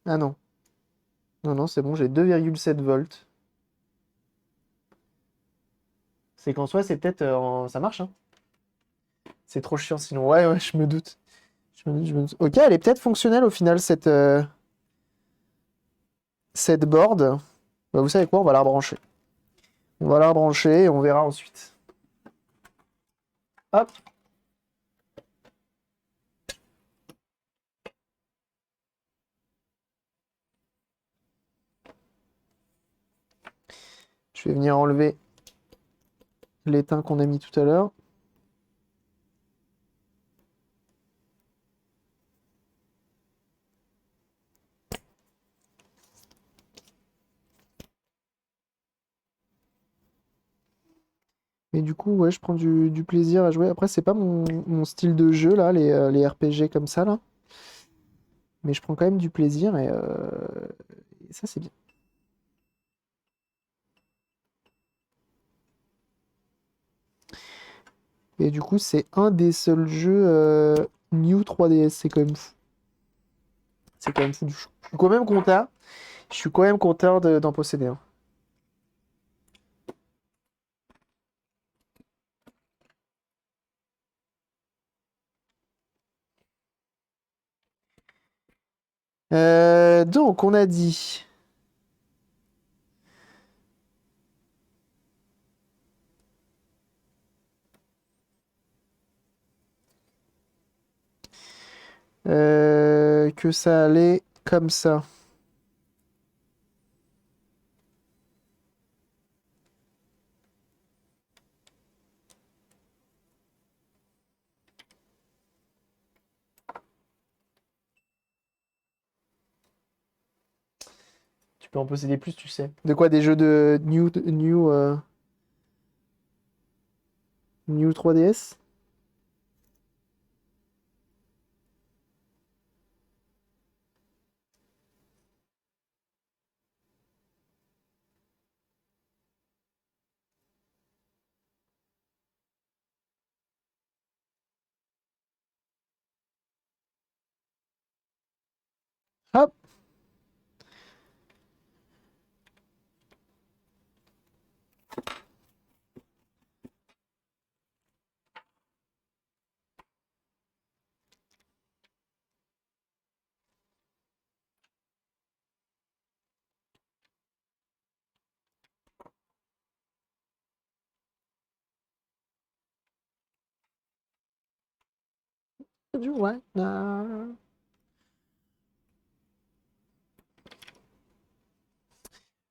Ah non. Non, non, c'est bon, j'ai 2,7 volts. C'est qu'en soi, c'est peut-être... ça marche, hein. C'est trop chiant sinon. Ouais, ouais, je me doute. Je me doute. Ok, elle est peut-être fonctionnelle au final, cette board. Bah, vous savez quoi, on va la rebrancher. On va la rebrancher et on verra ensuite. Hop. Je vais venir enlever l'étain qu'on a mis tout à l'heure. Et du coup, ouais, je prends du plaisir à jouer. Après, c'est pas mon style de jeu, là, les RPG comme ça, là. Mais je prends quand même du plaisir et ça, c'est bien. Et du coup, c'est un des seuls jeux New 3DS. C'est quand même fou. C'est quand même fou. Je suis quand même content. Je suis quand même content d'en posséder un. Donc, on a dit que ça allait comme ça. Tu peux en posséder plus, tu sais. De quoi? Des jeux de New 3DS? Hop! Ouais.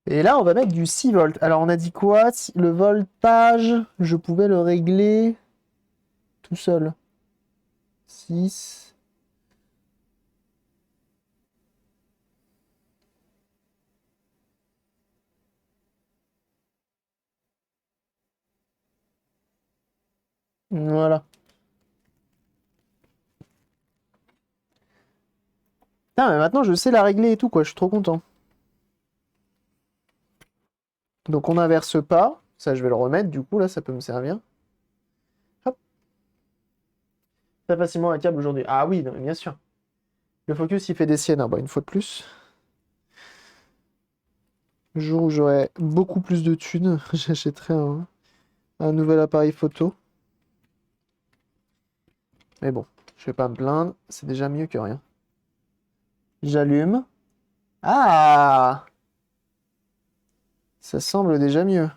Et là, on va mettre du 6 volts. Alors, on a dit quoi? Le voltage, je pouvais le régler tout seul. 6. Voilà. Putain, mais maintenant, je sais la régler et tout, quoi. Je suis trop content. Donc, on inverse pas. Ça, je vais le remettre. Du coup, là, ça peut me servir. Hop. Très facilement un câble aujourd'hui. Ah oui, non, mais bien sûr. Le focus, il fait des siennes. Ah, bah, une fois de plus. Le jour où j'aurai beaucoup plus de thunes, j'achèterai un nouvel appareil photo. Mais bon, je vais pas me plaindre. C'est déjà mieux que rien. J'allume. Ah! Ça semble déjà mieux.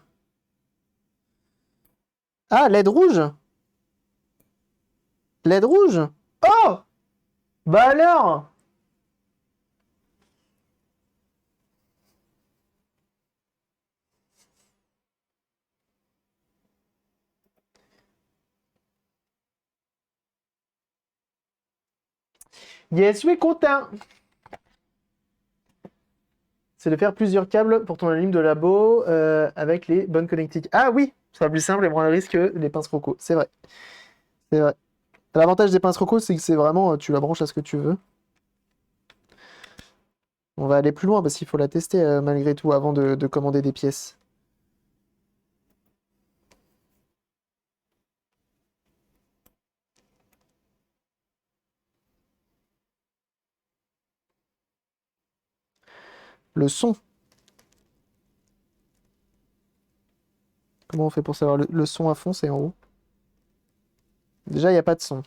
Ah, LED rouge? LED rouge? Oh! Bah alors! Yes, oui, content! C'est de faire plusieurs câbles pour ton anime de labo avec les bonnes connectiques. Ah oui! Ça sera plus simple et moins de risque que les pinces Roco. C'est vrai. C'est vrai. L'avantage des pinces Roco, c'est que c'est vraiment, tu la branches à ce que tu veux. On va aller plus loin parce qu'il faut la tester malgré tout avant de commander des pièces. Le son. Comment on fait pour savoir le son à fond, c'est en haut. Déjà, il n'y a pas de son.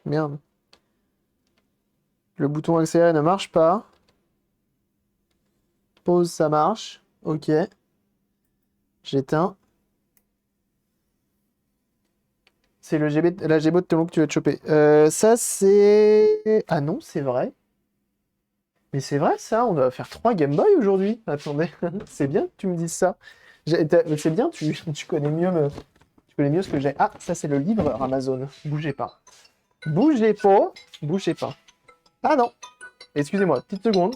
Merde. Le bouton accélérer ne marche pas. Pause, ça marche. Ok. J'éteins. C'est le GB, la Gbo de Telmo que tu vas te choper. Ça, c'est... Ah non, c'est vrai. Mais c'est vrai, ça, on doit faire 3 Game Boy aujourd'hui. Attendez, c'est bien que tu me dises ça. C'est bien, tu connais mieux tu connais mieux ce que j'ai. Ah, ça, c'est le livre Amazon. Bougez pas. Bougez pas. Bougez pas. Ah non. Excusez-moi, petite seconde.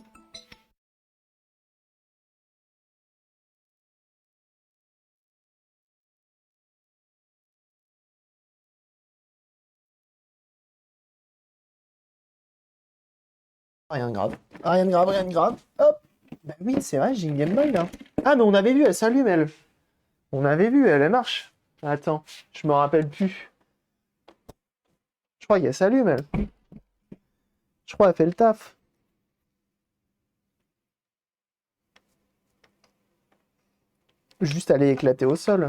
Rien de grave. Rien de grave, rien de grave. Hop. Bah oui, c'est vrai, j'ai une Game Boy là. Ah, mais on avait vu, elle s'allume, elle. On avait vu, elle marche. Attends, je me rappelle plus. Je crois qu'elle s'allume, elle. Je crois qu'elle fait le taf. Juste aller éclater au sol.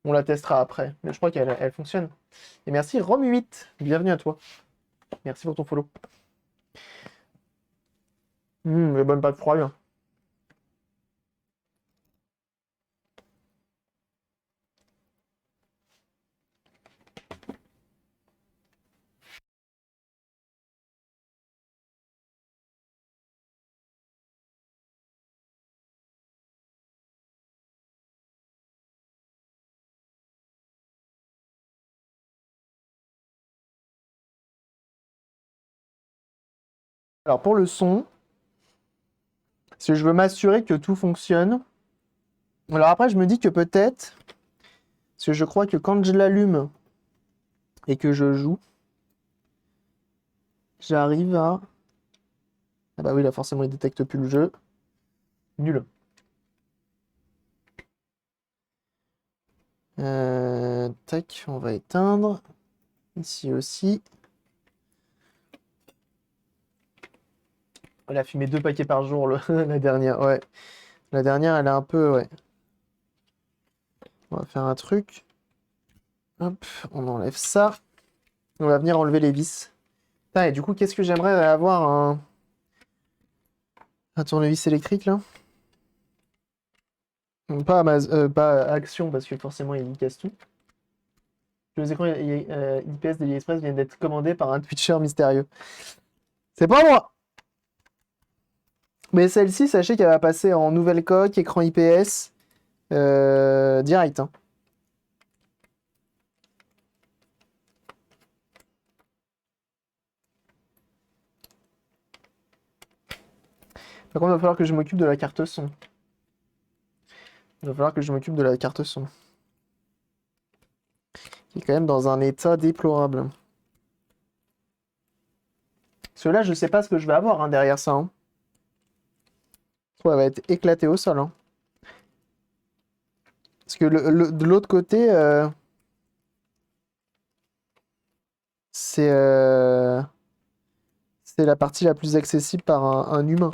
On la testera après. Mais je crois qu'elle fonctionne. Et merci Rom8. Bienvenue à toi. Merci pour ton follow. Les bonnes pâtes froides. Alors pour le son, si je veux m'assurer que tout fonctionne. Alors après, je me dis que peut-être, parce que je crois que quand je l'allume et que je joue, j'arrive à... Ah bah oui, là forcément il détecte plus le jeu. Nul. Tac, on va éteindre. Ici aussi. Elle a fumé 2 paquets par jour, la dernière. Ouais. La dernière, elle est un peu... Ouais. On va faire un truc. Hop, on enlève ça. On va venir enlever les vis. Ah, et du coup, qu'est-ce que j'aimerais avoir un tournevis électrique, là? Pas, pas Action, parce que forcément, il casse tout. Les écrans IPS d'AliExpress viennent d'être commandés par un Twitcher mystérieux. C'est pas moi! Mais celle-ci, sachez qu'elle va passer en nouvelle coque, écran IPS, direct. Hein. Par contre, il va falloir que je m'occupe de la carte son. Il va falloir que je m'occupe de la carte son. Qui est quand même dans un état déplorable. Parce que là, je sais pas ce que je vais avoir hein, derrière ça. Hein. Elle va être éclatée au sol. Hein. Parce que de l'autre côté, c'est c'est la partie la plus accessible par un humain.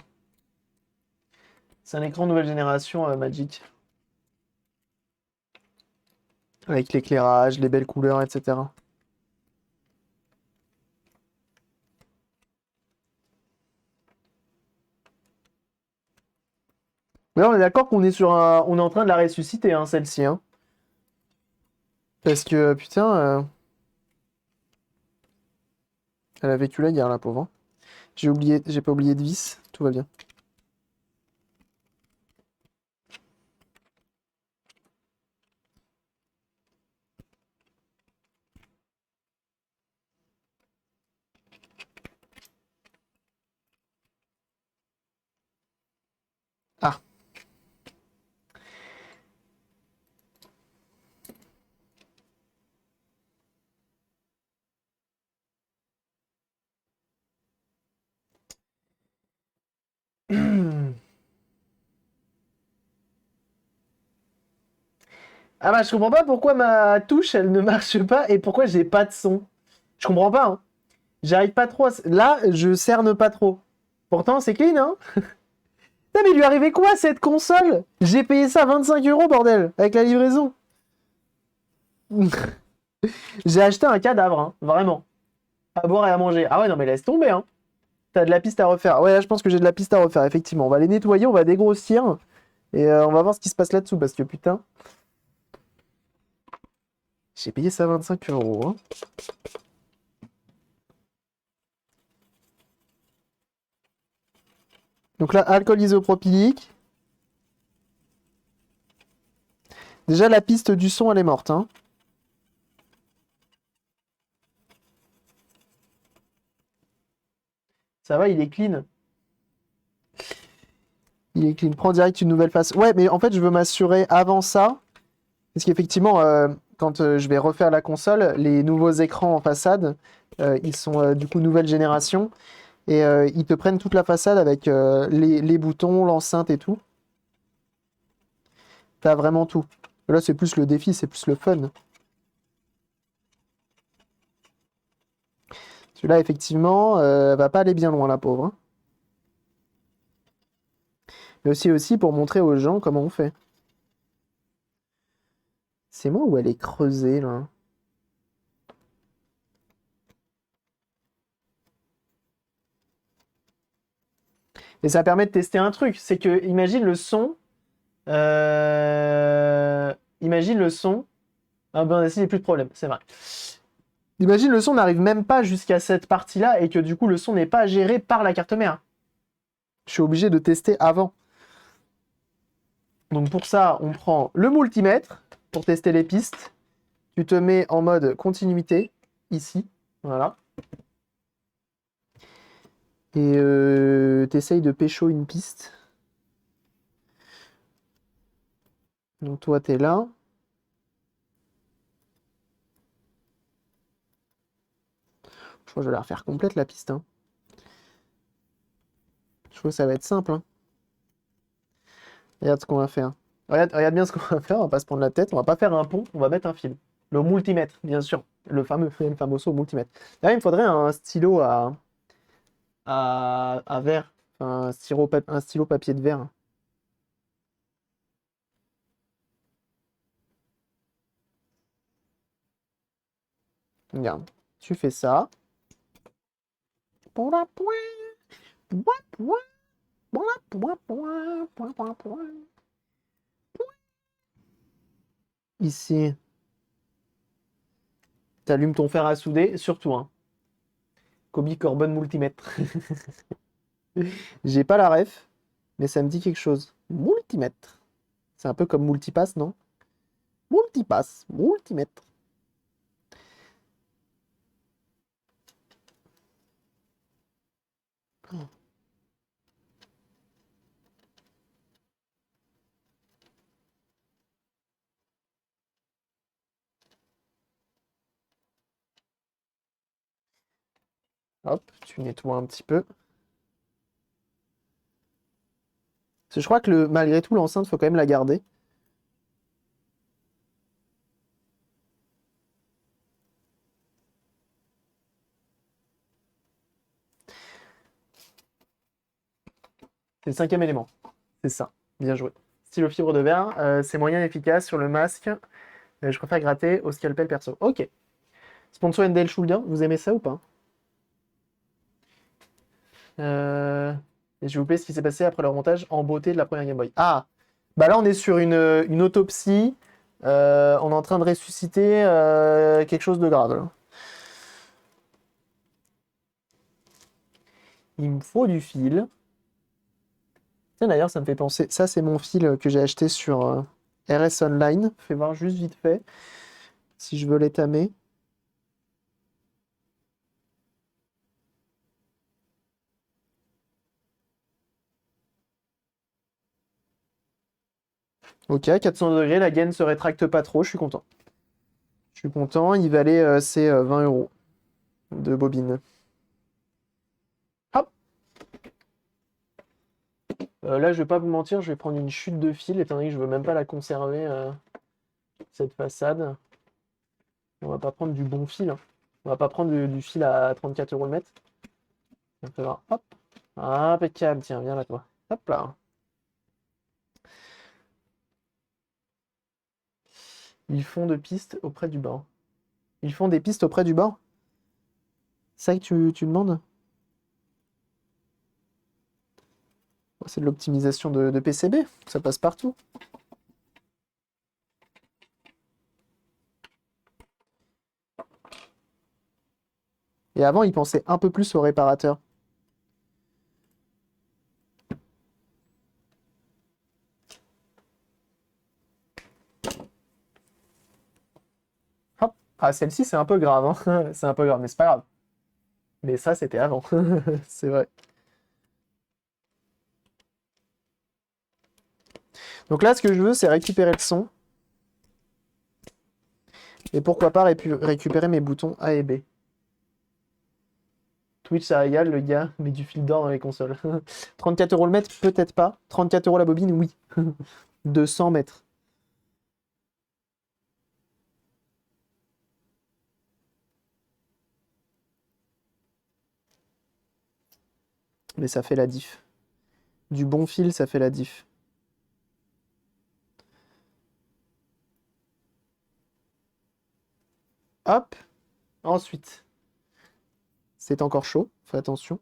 C'est un écran nouvelle génération Magic. Avec l'éclairage, les belles couleurs, etc. Mais là, on est d'accord qu'on est sur un... On est en train de la ressusciter, hein, celle-ci. Hein. Parce que, putain... Elle a vécu la guerre, la pauvre. Hein. J'ai pas oublié de vis. Tout va bien. Ah bah je comprends pas pourquoi ma touche elle ne marche pas et pourquoi j'ai pas de son. Je comprends pas, hein. J'arrive pas trop à... Là, je cerne pas trop. Pourtant, c'est clean, hein. Putain, mais il lui arrivait quoi, cette console? J'ai payé ça 25 euros, bordel, avec la livraison. J'ai acheté un cadavre, hein, vraiment. À boire et à manger. Ah ouais, non, mais laisse tomber, hein. T'as de la piste à refaire. Ouais, là, je pense que j'ai de la piste à refaire, effectivement. On va les nettoyer, on va dégrossir. Et on va voir ce qui se passe là-dessous, parce que putain... J'ai payé ça 25 euros, hein. Donc là, alcool isopropylique. Déjà, la piste du son, elle est morte, hein. Ça va, il est clean. Il est clean. Prends direct une nouvelle face. Ouais, mais en fait, je veux m'assurer avant ça. Parce qu'effectivement, quand je vais refaire la console, les nouveaux écrans en façade, ils sont du coup nouvelle génération. Et ils te prennent toute la façade avec les boutons, l'enceinte et tout. T'as vraiment tout. Là, c'est plus le défi, c'est plus le fun. Celui-là, effectivement, va pas aller bien loin, la pauvre, hein. Mais aussi pour montrer aux gens comment on fait. C'est moi ou elle est creusée, là? Et ça permet de tester un truc. C'est que, imagine le son. Imagine le son. Ah ben, ici, il n'y a plus de problème, c'est vrai. Imagine le son n'arrive même pas jusqu'à cette partie-là et que du coup, le son n'est pas géré par la carte mère. Je suis obligé de tester avant. Donc pour ça, on prend le multimètre pour tester les pistes. Tu te mets en mode continuité, ici. Voilà. Et t'essayes de pécho une piste. Donc toi, t'es là. Je crois que je vais la refaire complète, la piste, hein. Je trouve que ça va être simple, hein. Regarde ce qu'on va faire. Regarde bien ce qu'on va faire, on va pas se prendre la tête, on va pas faire un pont, on va mettre un fil. Le multimètre, bien sûr. Le famoso multimètre. Là, il me faudrait un stylo à verre. Enfin, un stylo papier de verre. Regarde, tu fais ça. Ici, t'allumes ton fer à souder, surtout, hein. Kobe Corbin multimètre. J'ai pas la ref, mais ça me dit quelque chose. Multimètre. C'est un peu comme multipass, non? Multipass, multimètre. Hop, tu nettoies un petit peu. Parce que je crois que malgré tout, l'enceinte, faut quand même la garder. C'est le cinquième élément. C'est ça. Bien joué. Stylo fibre de verre, c'est moyen et efficace sur le masque. Je préfère gratter au scalpel perso. Ok. Sponsor Endel Shoulder, vous aimez ça ou pas? Et s'il vous plaît, ce qui s'est passé après le montage en beauté de la première Game Boy. Ah! Bah là, on est sur une autopsie. On est en train de ressusciter quelque chose de grave, là. Il me faut du fil. Tiens, d'ailleurs, ça me fait penser. Ça, c'est mon fil que j'ai acheté sur RS Online. Fais voir juste vite fait si je veux l'étamer. Ok, à 400 degrés, la gaine se rétracte pas trop, je suis content. Je suis content, il valait ses 20 euros de bobine. Hop! Là, je vais pas vous mentir, je vais prendre une chute de fil, étant donné que je veux même pas la conserver. cette façade. On va pas prendre du bon fil, hein. On va pas prendre du fil à 34 € le mètre. On va faire, hop. Impeccable, tiens, viens là, toi. Hop là. Ils font de pistes auprès du bord. Ils font des pistes auprès du bord? C'est ça que tu demandes? Oh, c'est de l'optimisation de PCB, ça passe partout. Et avant, ils pensaient un peu plus aux réparateurs. Hop. Ah, celle-ci, c'est un peu grave, hein. C'est un peu grave, mais c'est pas grave. Mais ça, c'était avant. C'est vrai. Donc là, ce que je veux, c'est récupérer le son. Et pourquoi pas récupérer mes boutons A et B. Twitch, ça régale, le gars met du fil d'or dans les consoles. 34 € le mètre, peut-être pas. 34 € la bobine, oui. 200 mètres. Mais ça fait la diff. Du bon fil, ça fait la diff. Hop. Ensuite, c'est encore chaud. Fais attention.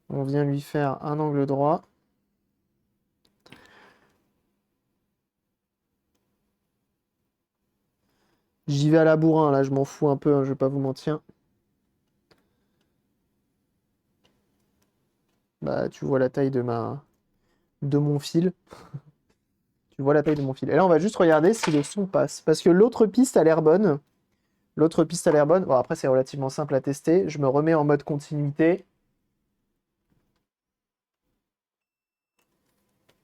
On vient lui faire un angle droit. J'y vais à la bourrin, là, je m'en fous un peu, hein, je vais pas vous mentir. Bah, tu vois la taille de mon fil. Tu vois la taille de mon fil. Et là, on va juste regarder si le son passe. Parce que l'autre piste a l'air bonne. L'autre piste a l'air bonne. Bon, après, c'est relativement simple à tester. Je me remets en mode continuité.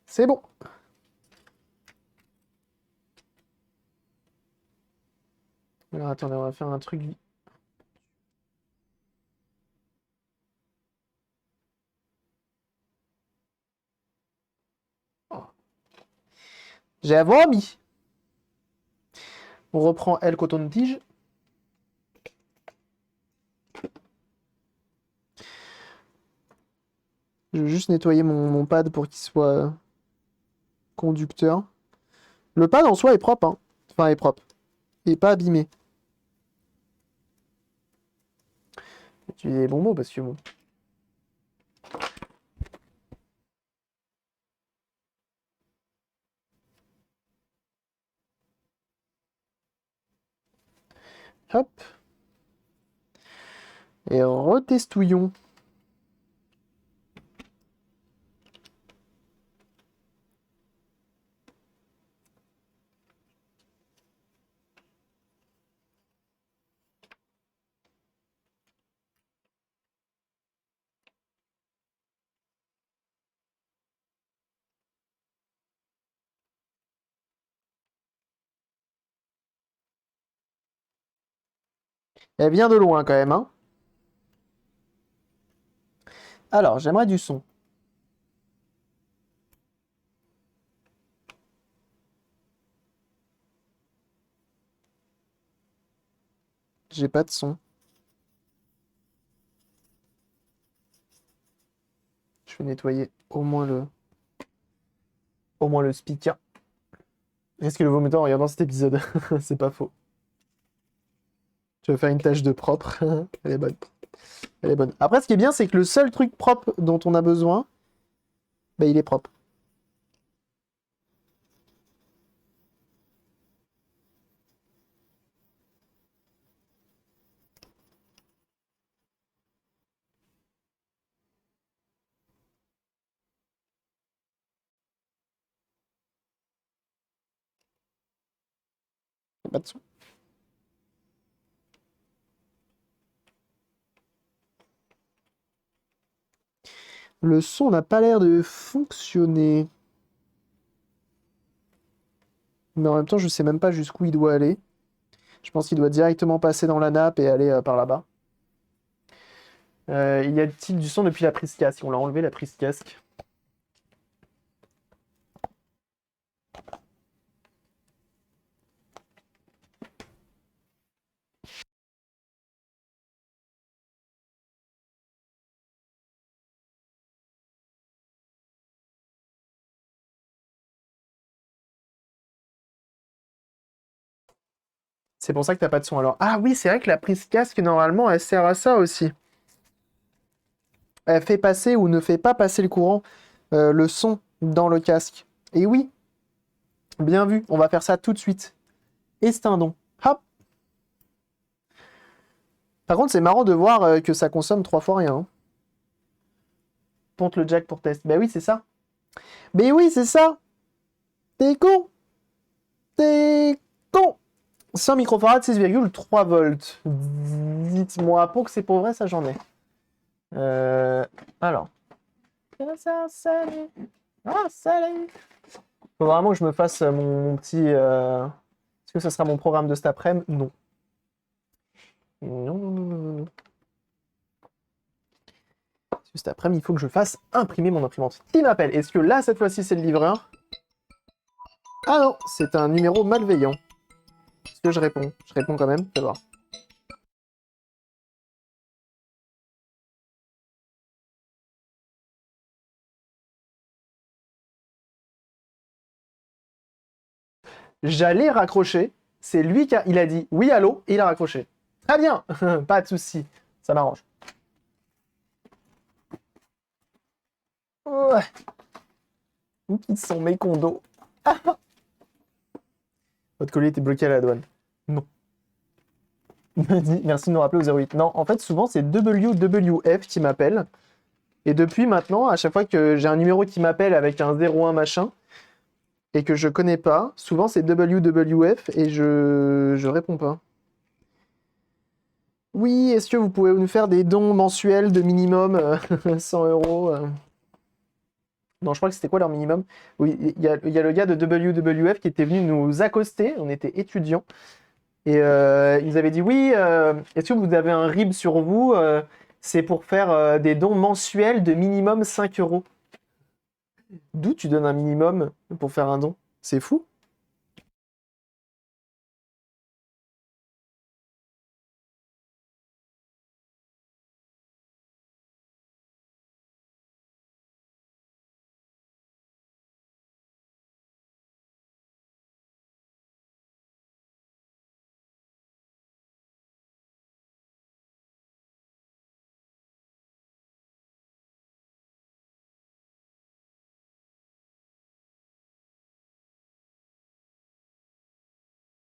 C'est bon. Alors, attendez, on va faire un truc. Oh. J'ai vomi. On reprend L coton-tige. Je vais juste nettoyer mon pad pour qu'il soit conducteur. Le pad en soi est propre, hein. Enfin, est propre. Il est pas abîmé. Tu dis des bons mots parce que bon. Hop. Et retestouillons. Elle vient de loin quand même, hein. Alors, j'aimerais du son. J'ai pas de son. Je vais nettoyer au moins le speaker. Est-ce que le vomiteur en regardant cet épisode? C'est pas faux. Je vais faire une tâche de propre. Elle est bonne. Elle est bonne. Après, ce qui est bien, c'est que le seul truc propre dont on a besoin, bah, il est propre. Y a pas de son. Le son n'a pas l'air de fonctionner. Mais en même temps, je sais même pas jusqu'où il doit aller. Je pense qu'il doit directement passer dans la nappe et aller par là-bas. Il y a-t-il du son depuis la prise casque? On l'a enlevé la prise casque. C'est pour ça que t'as pas de son alors. Ah oui, c'est vrai que la prise casque, normalement, elle sert à ça aussi. Elle fait passer ou ne fait pas passer le courant, le son dans le casque. Et oui, bien vu, on va faire ça tout de suite. Extendons. Hop. Par contre, c'est marrant de voir que ça consomme 3 fois rien. Hein. Ponte le jack pour test. Ben oui, c'est ça. Ben oui, c'est ça. T'es con. T'es con. 100 microfarads, 6,3 volts. Dites-moi, pour que c'est pour vrai, ça j'en ai. Alors. Faut vraiment que je me fasse mon petit... Est-ce que ce sera mon programme de cet après-midi? Non. Non. Cet après-midi, il faut que je fasse imprimer mon imprimante. Qui m'appelle? Est-ce que là, cette fois-ci, c'est le livreur? Ah non, c'est un numéro malveillant. Est-ce que je réponds? Je réponds quand même, fais voir. J'allais raccrocher. C'est lui qui il a dit oui, allô, et il a raccroché. Très bien, pas de souci, ça m'arrange. Ouais. Où sont mes condos? Votre colis était bloqué à la douane. Non. Merci de nous rappeler au 08. Non, en fait, souvent, c'est WWF qui m'appelle. Et depuis maintenant, à chaque fois que j'ai un numéro qui m'appelle avec un 01 machin, et que je connais pas, souvent c'est WWF et je réponds pas. Oui, est-ce que vous pouvez nous faire des dons mensuels de minimum 100 euros Non, je crois que c'était quoi leur minimum? Oui, il y a le gars de WWF qui était venu nous accoster, on était étudiants, et ils avaient dit oui, est-ce que vous avez un RIB sur vous? C'est pour faire des dons mensuels de minimum 5 euros. D'où tu donnes un minimum pour faire un don? C'est fou.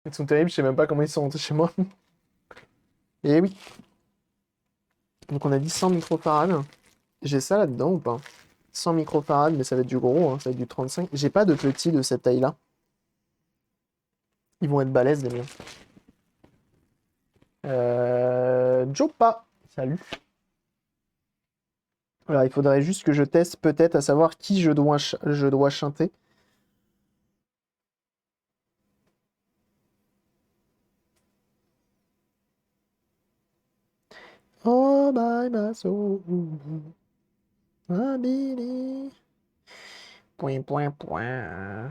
Ils sont terribles, je sais même pas comment ils sont rentrés chez moi. Et oui. Donc on a dit 100 microfarads. J'ai ça là-dedans ou pas? 100 microfarads, mais ça va être du gros, hein, ça va être du 35. J'ai pas de petits de cette taille-là. Ils vont être balèzes, les miens. Jopa, salut. Alors, il faudrait juste que je teste peut-être à savoir qui je dois chanter. Oh, by my soul. Point, point, point.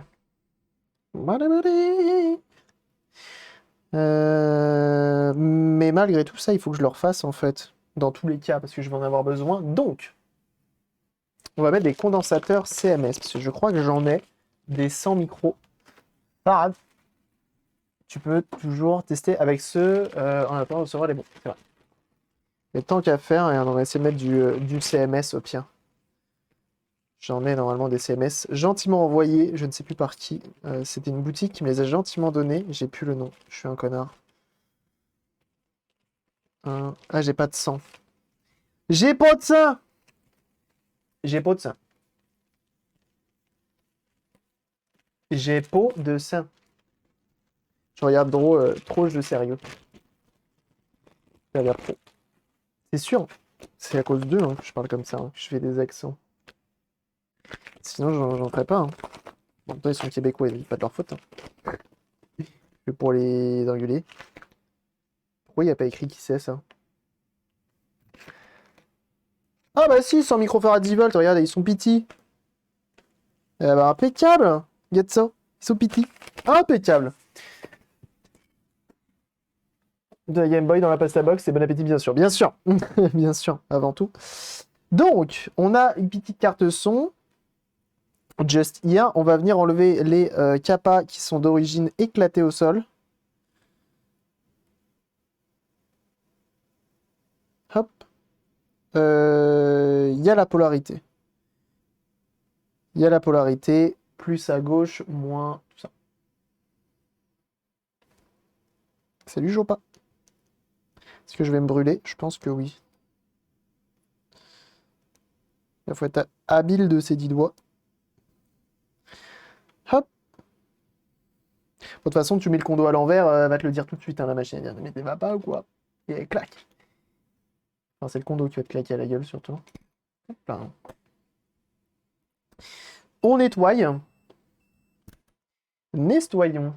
Mais malgré tout ça, il faut que je le refasse en fait, dans tous les cas, parce que je vais en avoir besoin. Donc, on va mettre des condensateurs CMS, parce que je crois que j'en ai des 100 micros. Parade. Tu peux toujours tester avec ceux en attendant de recevoir les bons. C'est vrai. Mais tant qu'à faire, et on va essayer de mettre du CMS au pire. J'en ai normalement des CMS gentiment envoyés, je ne sais plus par qui. C'était une boutique qui me les a gentiment donnés. J'ai plus le nom, je suis un connard. Ah, j'ai pas de sang. J'ai pas de sang! J'ai pas de sang. J'ai pas de sang. Je regarde trop jeu sérieux. Ça a l'air trop. C'est sûr, c'est à cause d'eux hein, que je parle comme ça, hein, que je fais des accents. Sinon, j'en ferais pas. Hein. En même temps, ils sont québécois, ils pas de leur faute. Hein. Que pour les engueuler. Pourquoi il n'y a pas écrit qui c'est ça? Ah bah si, 100 microfarads 10 volts, regardez, ils sont petits. Eh bah impeccable. Regarde ça, ils sont petits. Impeccable. De la Game Boy dans la pasta box, c'est bon appétit bien sûr. Bien sûr, bien sûr, avant tout. Donc, on a une petite carte son. Just here, on va venir enlever les capas qui sont d'origine éclatée au sol. Hop. Il y a la polarité. Il y a la polarité. Plus à gauche, moins tout ça. Salut Jopa. Est-ce que je vais me brûler? Je pense que oui. Il faut être habile de ses 10 doigts. Hop. De toute façon, tu mets le condo à l'envers, elle va te le dire tout de suite, hein, la machine. Elle va dire, mais t'es pas ou quoi? Et elle claque. Enfin, c'est le condo qui va te claquer à la gueule, surtout. Hop là. On nettoie. Nettoyons.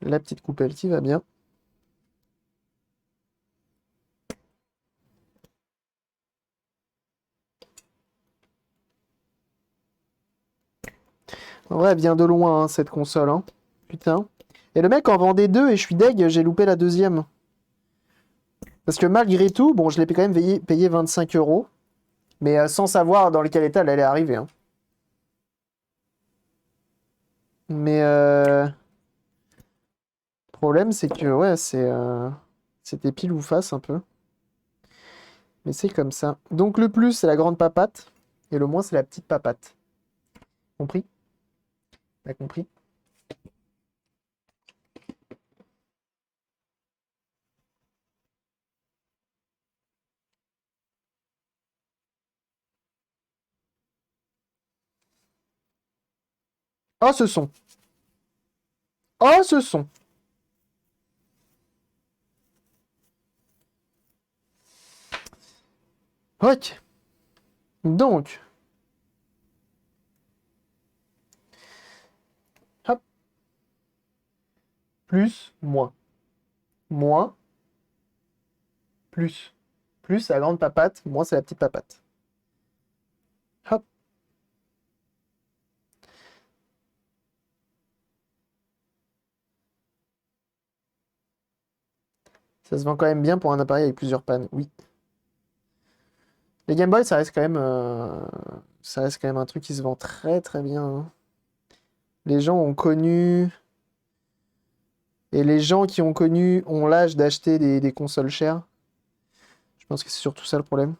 La petite coupelle qui va bien. En vrai, elle vient de loin, hein, cette console. Hein. Putain. Et le mec en vendait deux et je suis deg, j'ai loupé la deuxième. Parce que malgré tout, bon, je l'ai quand même payé 25 €. Mais sans savoir dans quel état elle allait arriver. Hein. Mais le problème, c'est que, ouais, c'était pile ou face un peu. Mais c'est comme ça. Donc le plus, c'est la grande papate. Et le moins, c'est la petite papate. Compris? T'as compris? Oh, ce son! Oh, ce son! Ok. Donc, hop. Plus, moins. Moins, plus. Plus, c'est la grande papate. Moins, c'est la petite papate. Hop. Ça se vend quand même bien pour un appareil avec plusieurs pannes. Oui. Les Game Boy, ça reste quand même un truc qui se vend très très bien. Hein. Les gens ont connu. Et les gens qui ont connu ont l'âge d'acheter des consoles chères. Je pense que c'est surtout ça le problème.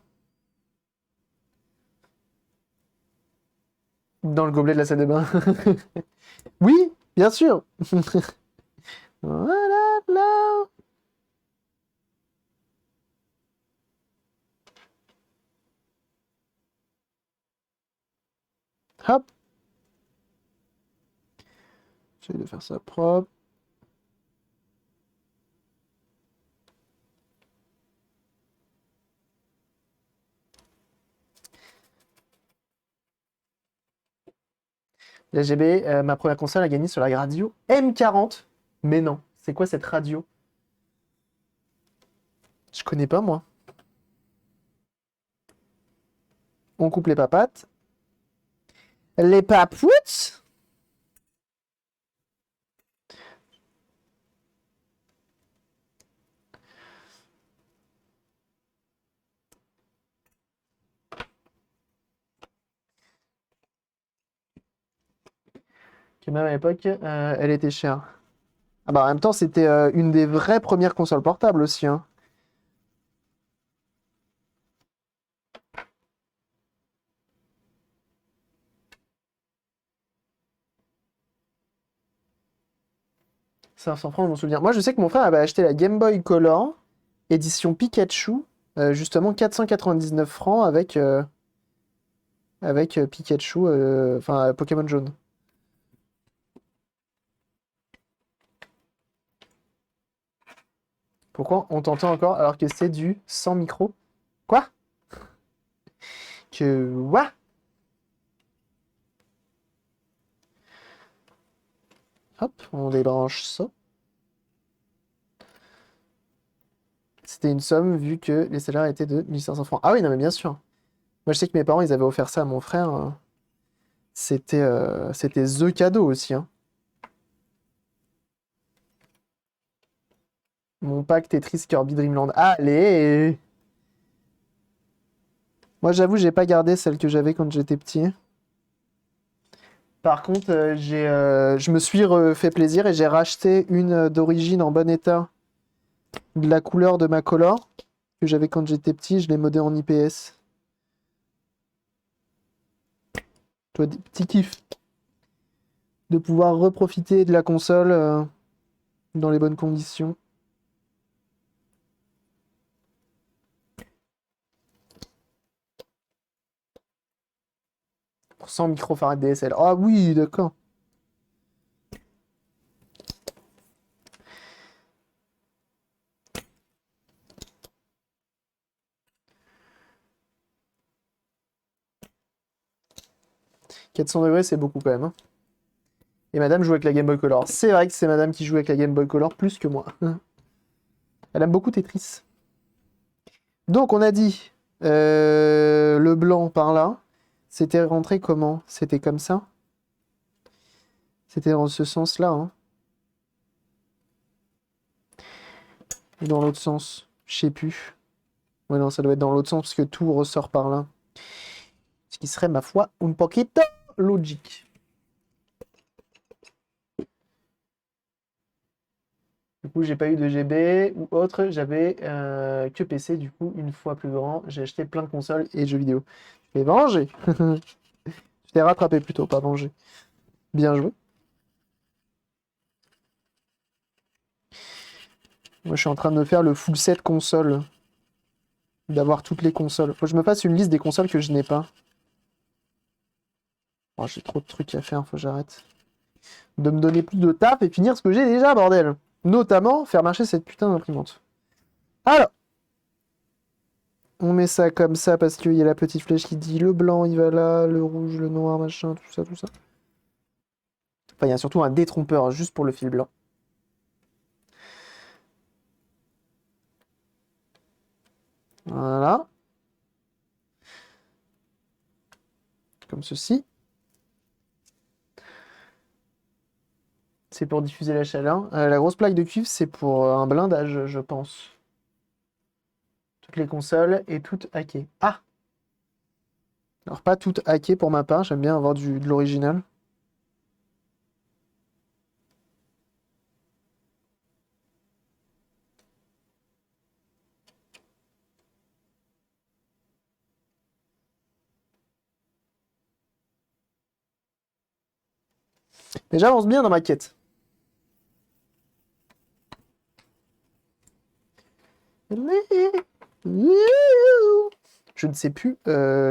Dans le gobelet de la salle de bain. Oui, bien sûr. Voilà, là. Hop. J'essaie de faire ça propre. La GB, ma première console a gagné sur la radio M40. Mais non, c'est quoi cette radio? Je connais pas moi. On coupe les papates. Les papoutes? Que même à l'époque, elle était chère. Ah bah en même temps, c'était une des vraies premières consoles portables aussi. Hein. Ça, 500 francs, je m'en souviens. Moi, je sais que mon frère avait acheté la Game Boy Color, édition Pikachu, justement 499 francs avec Pikachu, enfin Pokémon jaune. Pourquoi on t'entend encore alors que c'est du sans micro? Quoi? Que quoi? Hop, on débranche ça. C'était une somme vu que les salaires étaient de 1500 francs. Ah oui, non mais bien sûr. Moi je sais que mes parents ils avaient offert ça à mon frère. C'était the cadeau aussi. Hein. Mon pack Tetris Kirby Dream Land. Allez! Moi j'avoue j'ai pas gardé celle que j'avais quand j'étais petit. Par contre, je me suis fait plaisir et j'ai racheté une d'origine en bon état de la couleur de ma color que j'avais quand j'étais petit. Je l'ai modé en IPS. Toi, petit kiff de pouvoir reprofiter de la console dans les bonnes conditions. Pour 100 microfarads DSL. Ah oui, d'accord. « 400 degrés, c'est beaucoup quand même, hein. Et madame joue avec la Game Boy Color. C'est vrai que c'est madame qui joue avec la Game Boy Color plus que moi. Elle aime beaucoup Tetris. Donc on a dit le blanc par là. C'était rentré comment? C'était comme ça? C'était dans ce sens-là, hein. Ou dans l'autre sens? Je sais plus. Ouais, non, ça doit être dans l'autre sens parce que tout ressort par là. Ce qui serait, ma foi, un poquito logique. Du coup, j'ai pas eu de GB ou autre. J'avais que PC, du coup, une fois plus grand. J'ai acheté plein de consoles et jeux vidéo. Je l'ai vengé. Je l'ai rattrapé plutôt, pas vengé. Bien joué. Moi, je suis en train de me faire le full set console. D'avoir toutes les consoles. Faut que je me fasse une liste des consoles que je n'ai pas. Oh, j'ai trop de trucs à faire, faut que j'arrête. De me donner plus de taf et finir ce que j'ai déjà, bordel. Notamment, faire marcher cette putain d'imprimante. Alors, on met ça comme ça parce qu'il y a la petite flèche qui dit le blanc, il va là, le rouge, le noir, machin, tout ça, tout ça. Enfin, il y a surtout un détrompeur juste pour le fil blanc. Voilà. Comme ceci. C'est pour diffuser la chaleur. La grosse plaque de cuivre, c'est pour un blindage, je pense. Toutes les consoles et toutes hackées. Ah! Alors, pas toutes hackées pour ma part, j'aime bien avoir de l'original. Mais j'avance bien dans ma quête. Je ne sais plus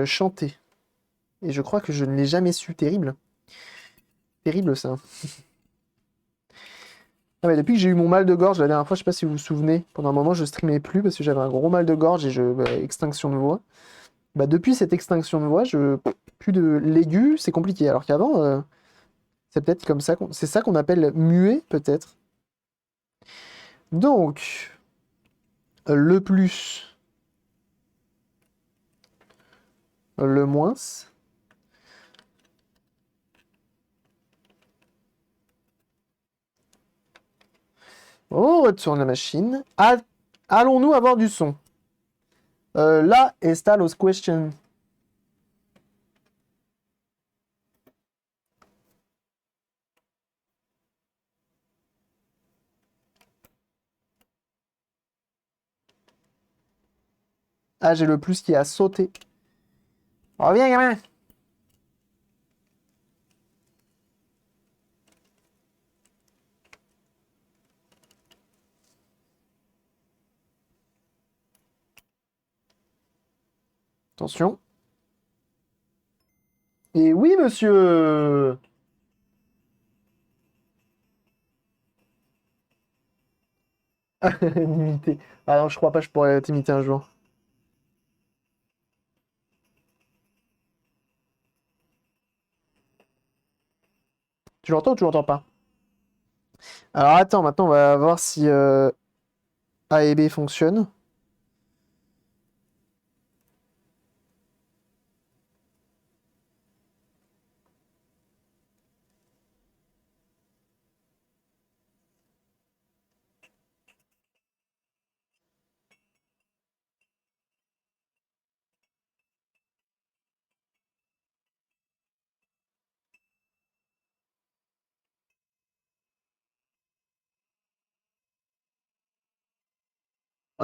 chanter. Et je crois que je ne l'ai jamais su. Terrible. Terrible ça. Ah ouais, depuis que j'ai eu mon mal de gorge la dernière fois, je sais pas si vous vous souvenez, pendant un moment je streamais plus parce que j'avais un gros mal de gorge et extinction de voix. Bah depuis cette extinction de voix, plus de l'aigu, c'est compliqué. Alors qu'avant, c'est peut-être comme ça c'est ça qu'on appelle muet peut-être. Donc le plus, le moins. On retourne la machine. Allons-nous avoir du son? Là está los question. Ah, j'ai le plus qui a sauté. Reviens, gamin! Attention. Et oui, monsieur! M'imiter. Ah non, je crois pas que je pourrais t'imiter un jour. Tu l'entends ou tu l'entends pas? Alors attends, maintenant on va voir si A et B fonctionnent.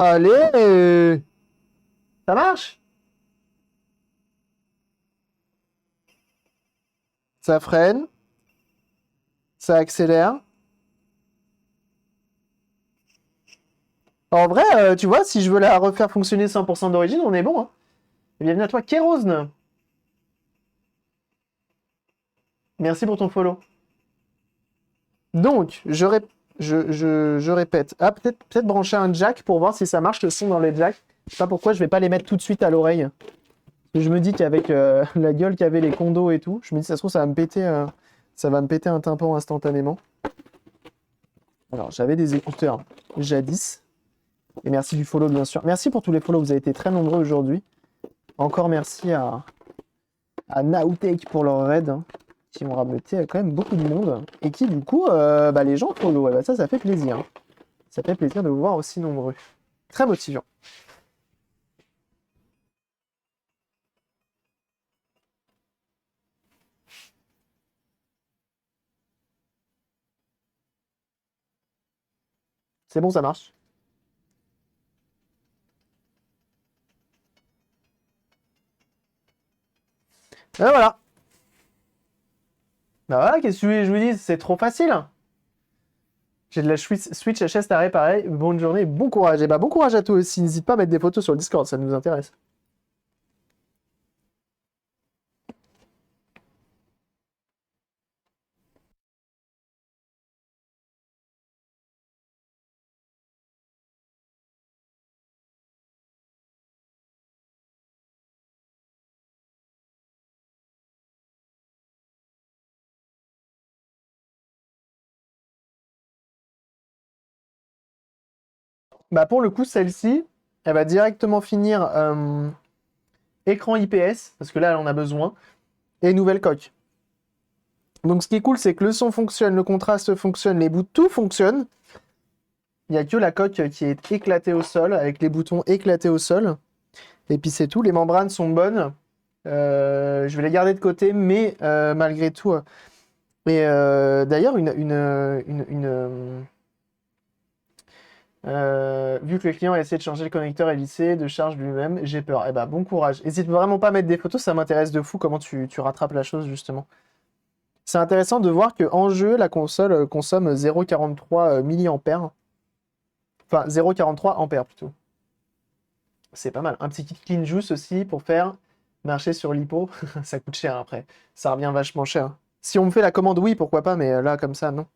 Allez! Ça marche? Ça freine. Ça accélère. En vrai, tu vois, si je veux la refaire fonctionner 100% d'origine, on est bon. Hein. Et bienvenue à toi, Kérosne. Merci pour ton follow. Donc, je répète. Ah, peut-être brancher un jack pour voir si ça marche le son dans les jacks. Je sais pas pourquoi je vais pas les mettre tout de suite à l'oreille. Je me dis qu'avec la gueule qu'avaient les condos et tout, je me dis ça se trouve ça va me péter un tympan instantanément. Alors, j'avais des écouteurs jadis. Et merci du follow, bien sûr. Merci pour tous les follow, vous avez été très nombreux aujourd'hui. Encore merci à Naotech pour leur raid, hein, qui ont rameuté quand même beaucoup de monde. Et qui, du coup, les gens follow. Ouais, ça fait plaisir. Hein. Ça fait plaisir de vous voir aussi nombreux. Très motivant. C'est bon, ça marche. Et voilà. Bah voilà, qu'est-ce que je vous dis, c'est trop facile. J'ai de la Switch HS à réparer. Bonne journée, bon courage. Et bah bon courage à toi aussi. N'hésite pas à mettre des photos sur le Discord, ça nous intéresse. Bah pour le coup, celle-ci, elle va directement finir écran IPS, parce que là, elle en a besoin, et nouvelle coque. Donc ce qui est cool, c'est que le son fonctionne, le contraste fonctionne, les bouts, tout fonctionne. Il n'y a que la coque qui est éclatée au sol, avec les boutons éclatés au sol. Et puis c'est tout, les membranes sont bonnes. Je vais les garder de côté, mais malgré tout... Et d'ailleurs, vu que le client a essayé de changer le connecteur hélice de charge lui-même, j'ai peur. Eh ben, bon courage. N'hésite vraiment pas à mettre des photos, ça m'intéresse de fou comment tu rattrapes la chose, justement. C'est intéressant de voir qu'en jeu, la console consomme 0,43 mAh. Enfin, 0,43 ampères plutôt. C'est pas mal. Un petit kit clean juice aussi pour faire marcher sur l'hypo. Ça coûte cher après. Ça revient vachement cher. Si on me fait la commande, oui, pourquoi pas, mais là, comme ça, non.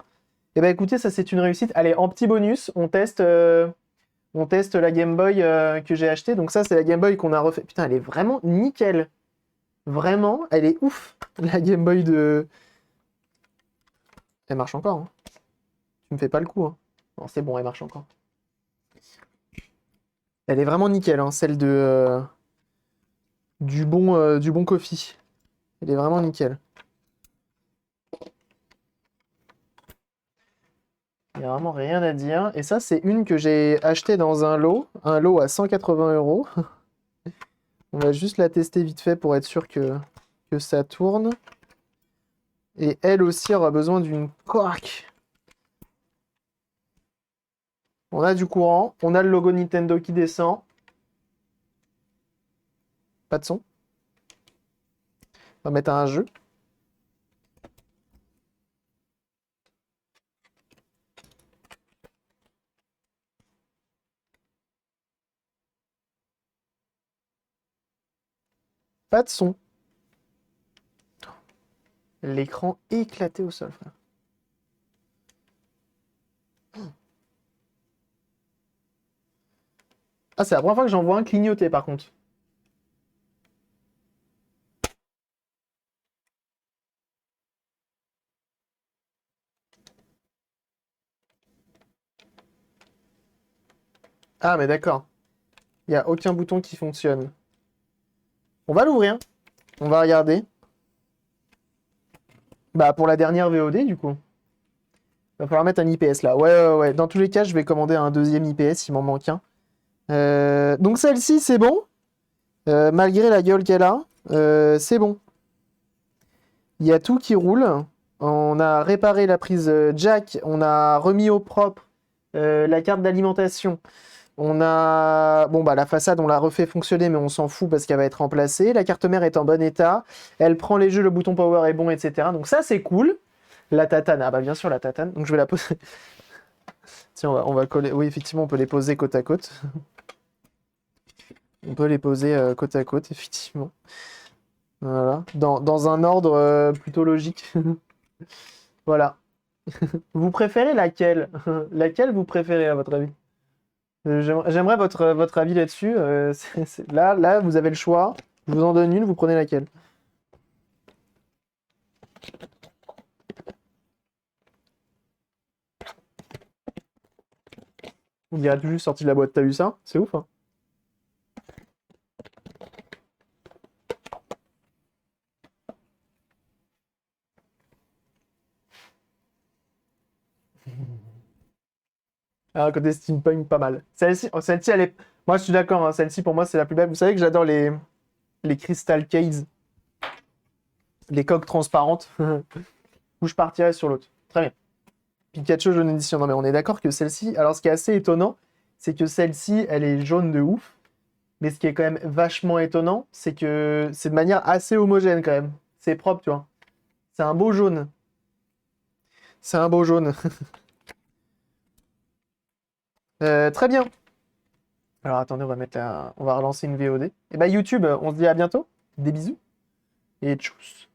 Eh ben écoutez, ça c'est une réussite. Allez, en petit bonus, on teste la Game Boy que j'ai achetée. Donc ça, c'est la Game Boy qu'on a refait. Putain, elle est vraiment nickel. Vraiment, elle est ouf. La Game Boy de... Elle marche encore. Hein. Tu me fais pas le coup. Hein. Non, c'est bon, elle marche encore. Elle est vraiment nickel, hein, celle de du bon Kofi. Elle est vraiment nickel. Il n'y a vraiment rien à dire. Et ça, c'est une que j'ai achetée dans un lot à 180 €. On va juste la tester vite fait pour être sûr que ça tourne. Et elle aussi aura besoin d'une coque. On a du courant, on a le logo Nintendo qui descend. Pas de son. On va mettre un jeu. Pas de son. L'écran éclaté au sol, frère. Ah, c'est la première fois que j'en vois un clignoter par contre. Ah, mais d'accord. Il n'y a aucun bouton qui fonctionne. On va l'ouvrir. On va regarder. Bah, pour la dernière VOD, du coup. Va falloir mettre un IPS là. Ouais. Dans tous les cas, je vais commander un deuxième IPS, il m'en manque un. Donc celle-ci, c'est bon. Malgré la gueule qu'elle a, c'est bon. Il y a tout qui roule. On a réparé la prise jack. On a remis au propre la carte d'alimentation. On a... Bon, bah la façade, on l'a refait fonctionner, mais on s'en fout parce qu'elle va être remplacée. La carte mère est en bon état. Elle prend les jeux, le bouton power est bon, etc. Donc ça, c'est cool. La tatane, ah bah bien sûr, la tatane. Donc je vais la poser... Tiens, on va coller... Oui, effectivement, on peut les poser côte à côte. On peut les poser côte à côte, effectivement. Voilà. Dans un ordre plutôt logique. Voilà. Vous préférez laquelle? Laquelle vous préférez, à votre avis? J'aimerais votre avis là-dessus. Là, vous avez le choix. Je vous en donne une, vous prenez laquelle? On dirait tout juste sorti de la boîte. T'as vu ça? C'est ouf, hein? Alors, côté steampunk, pas mal. Celle-ci, elle est... Moi, je suis d'accord, hein, celle-ci, pour moi, c'est la plus belle. Vous savez que j'adore les Crystal Caves, les coques transparentes, où je partirais sur l'autre. Très bien. Pikachu jaune édition. Non, mais on est d'accord que celle-ci... Alors, ce qui est assez étonnant, c'est que celle-ci, elle est jaune de ouf. Mais ce qui est quand même vachement étonnant, c'est que c'est de manière assez homogène, quand même. C'est propre, tu vois. C'est un beau jaune. C'est un beau jaune. Très bien. Alors attendez, on va relancer une VOD. Et bah YouTube, on se dit à bientôt. Des bisous et tchuss.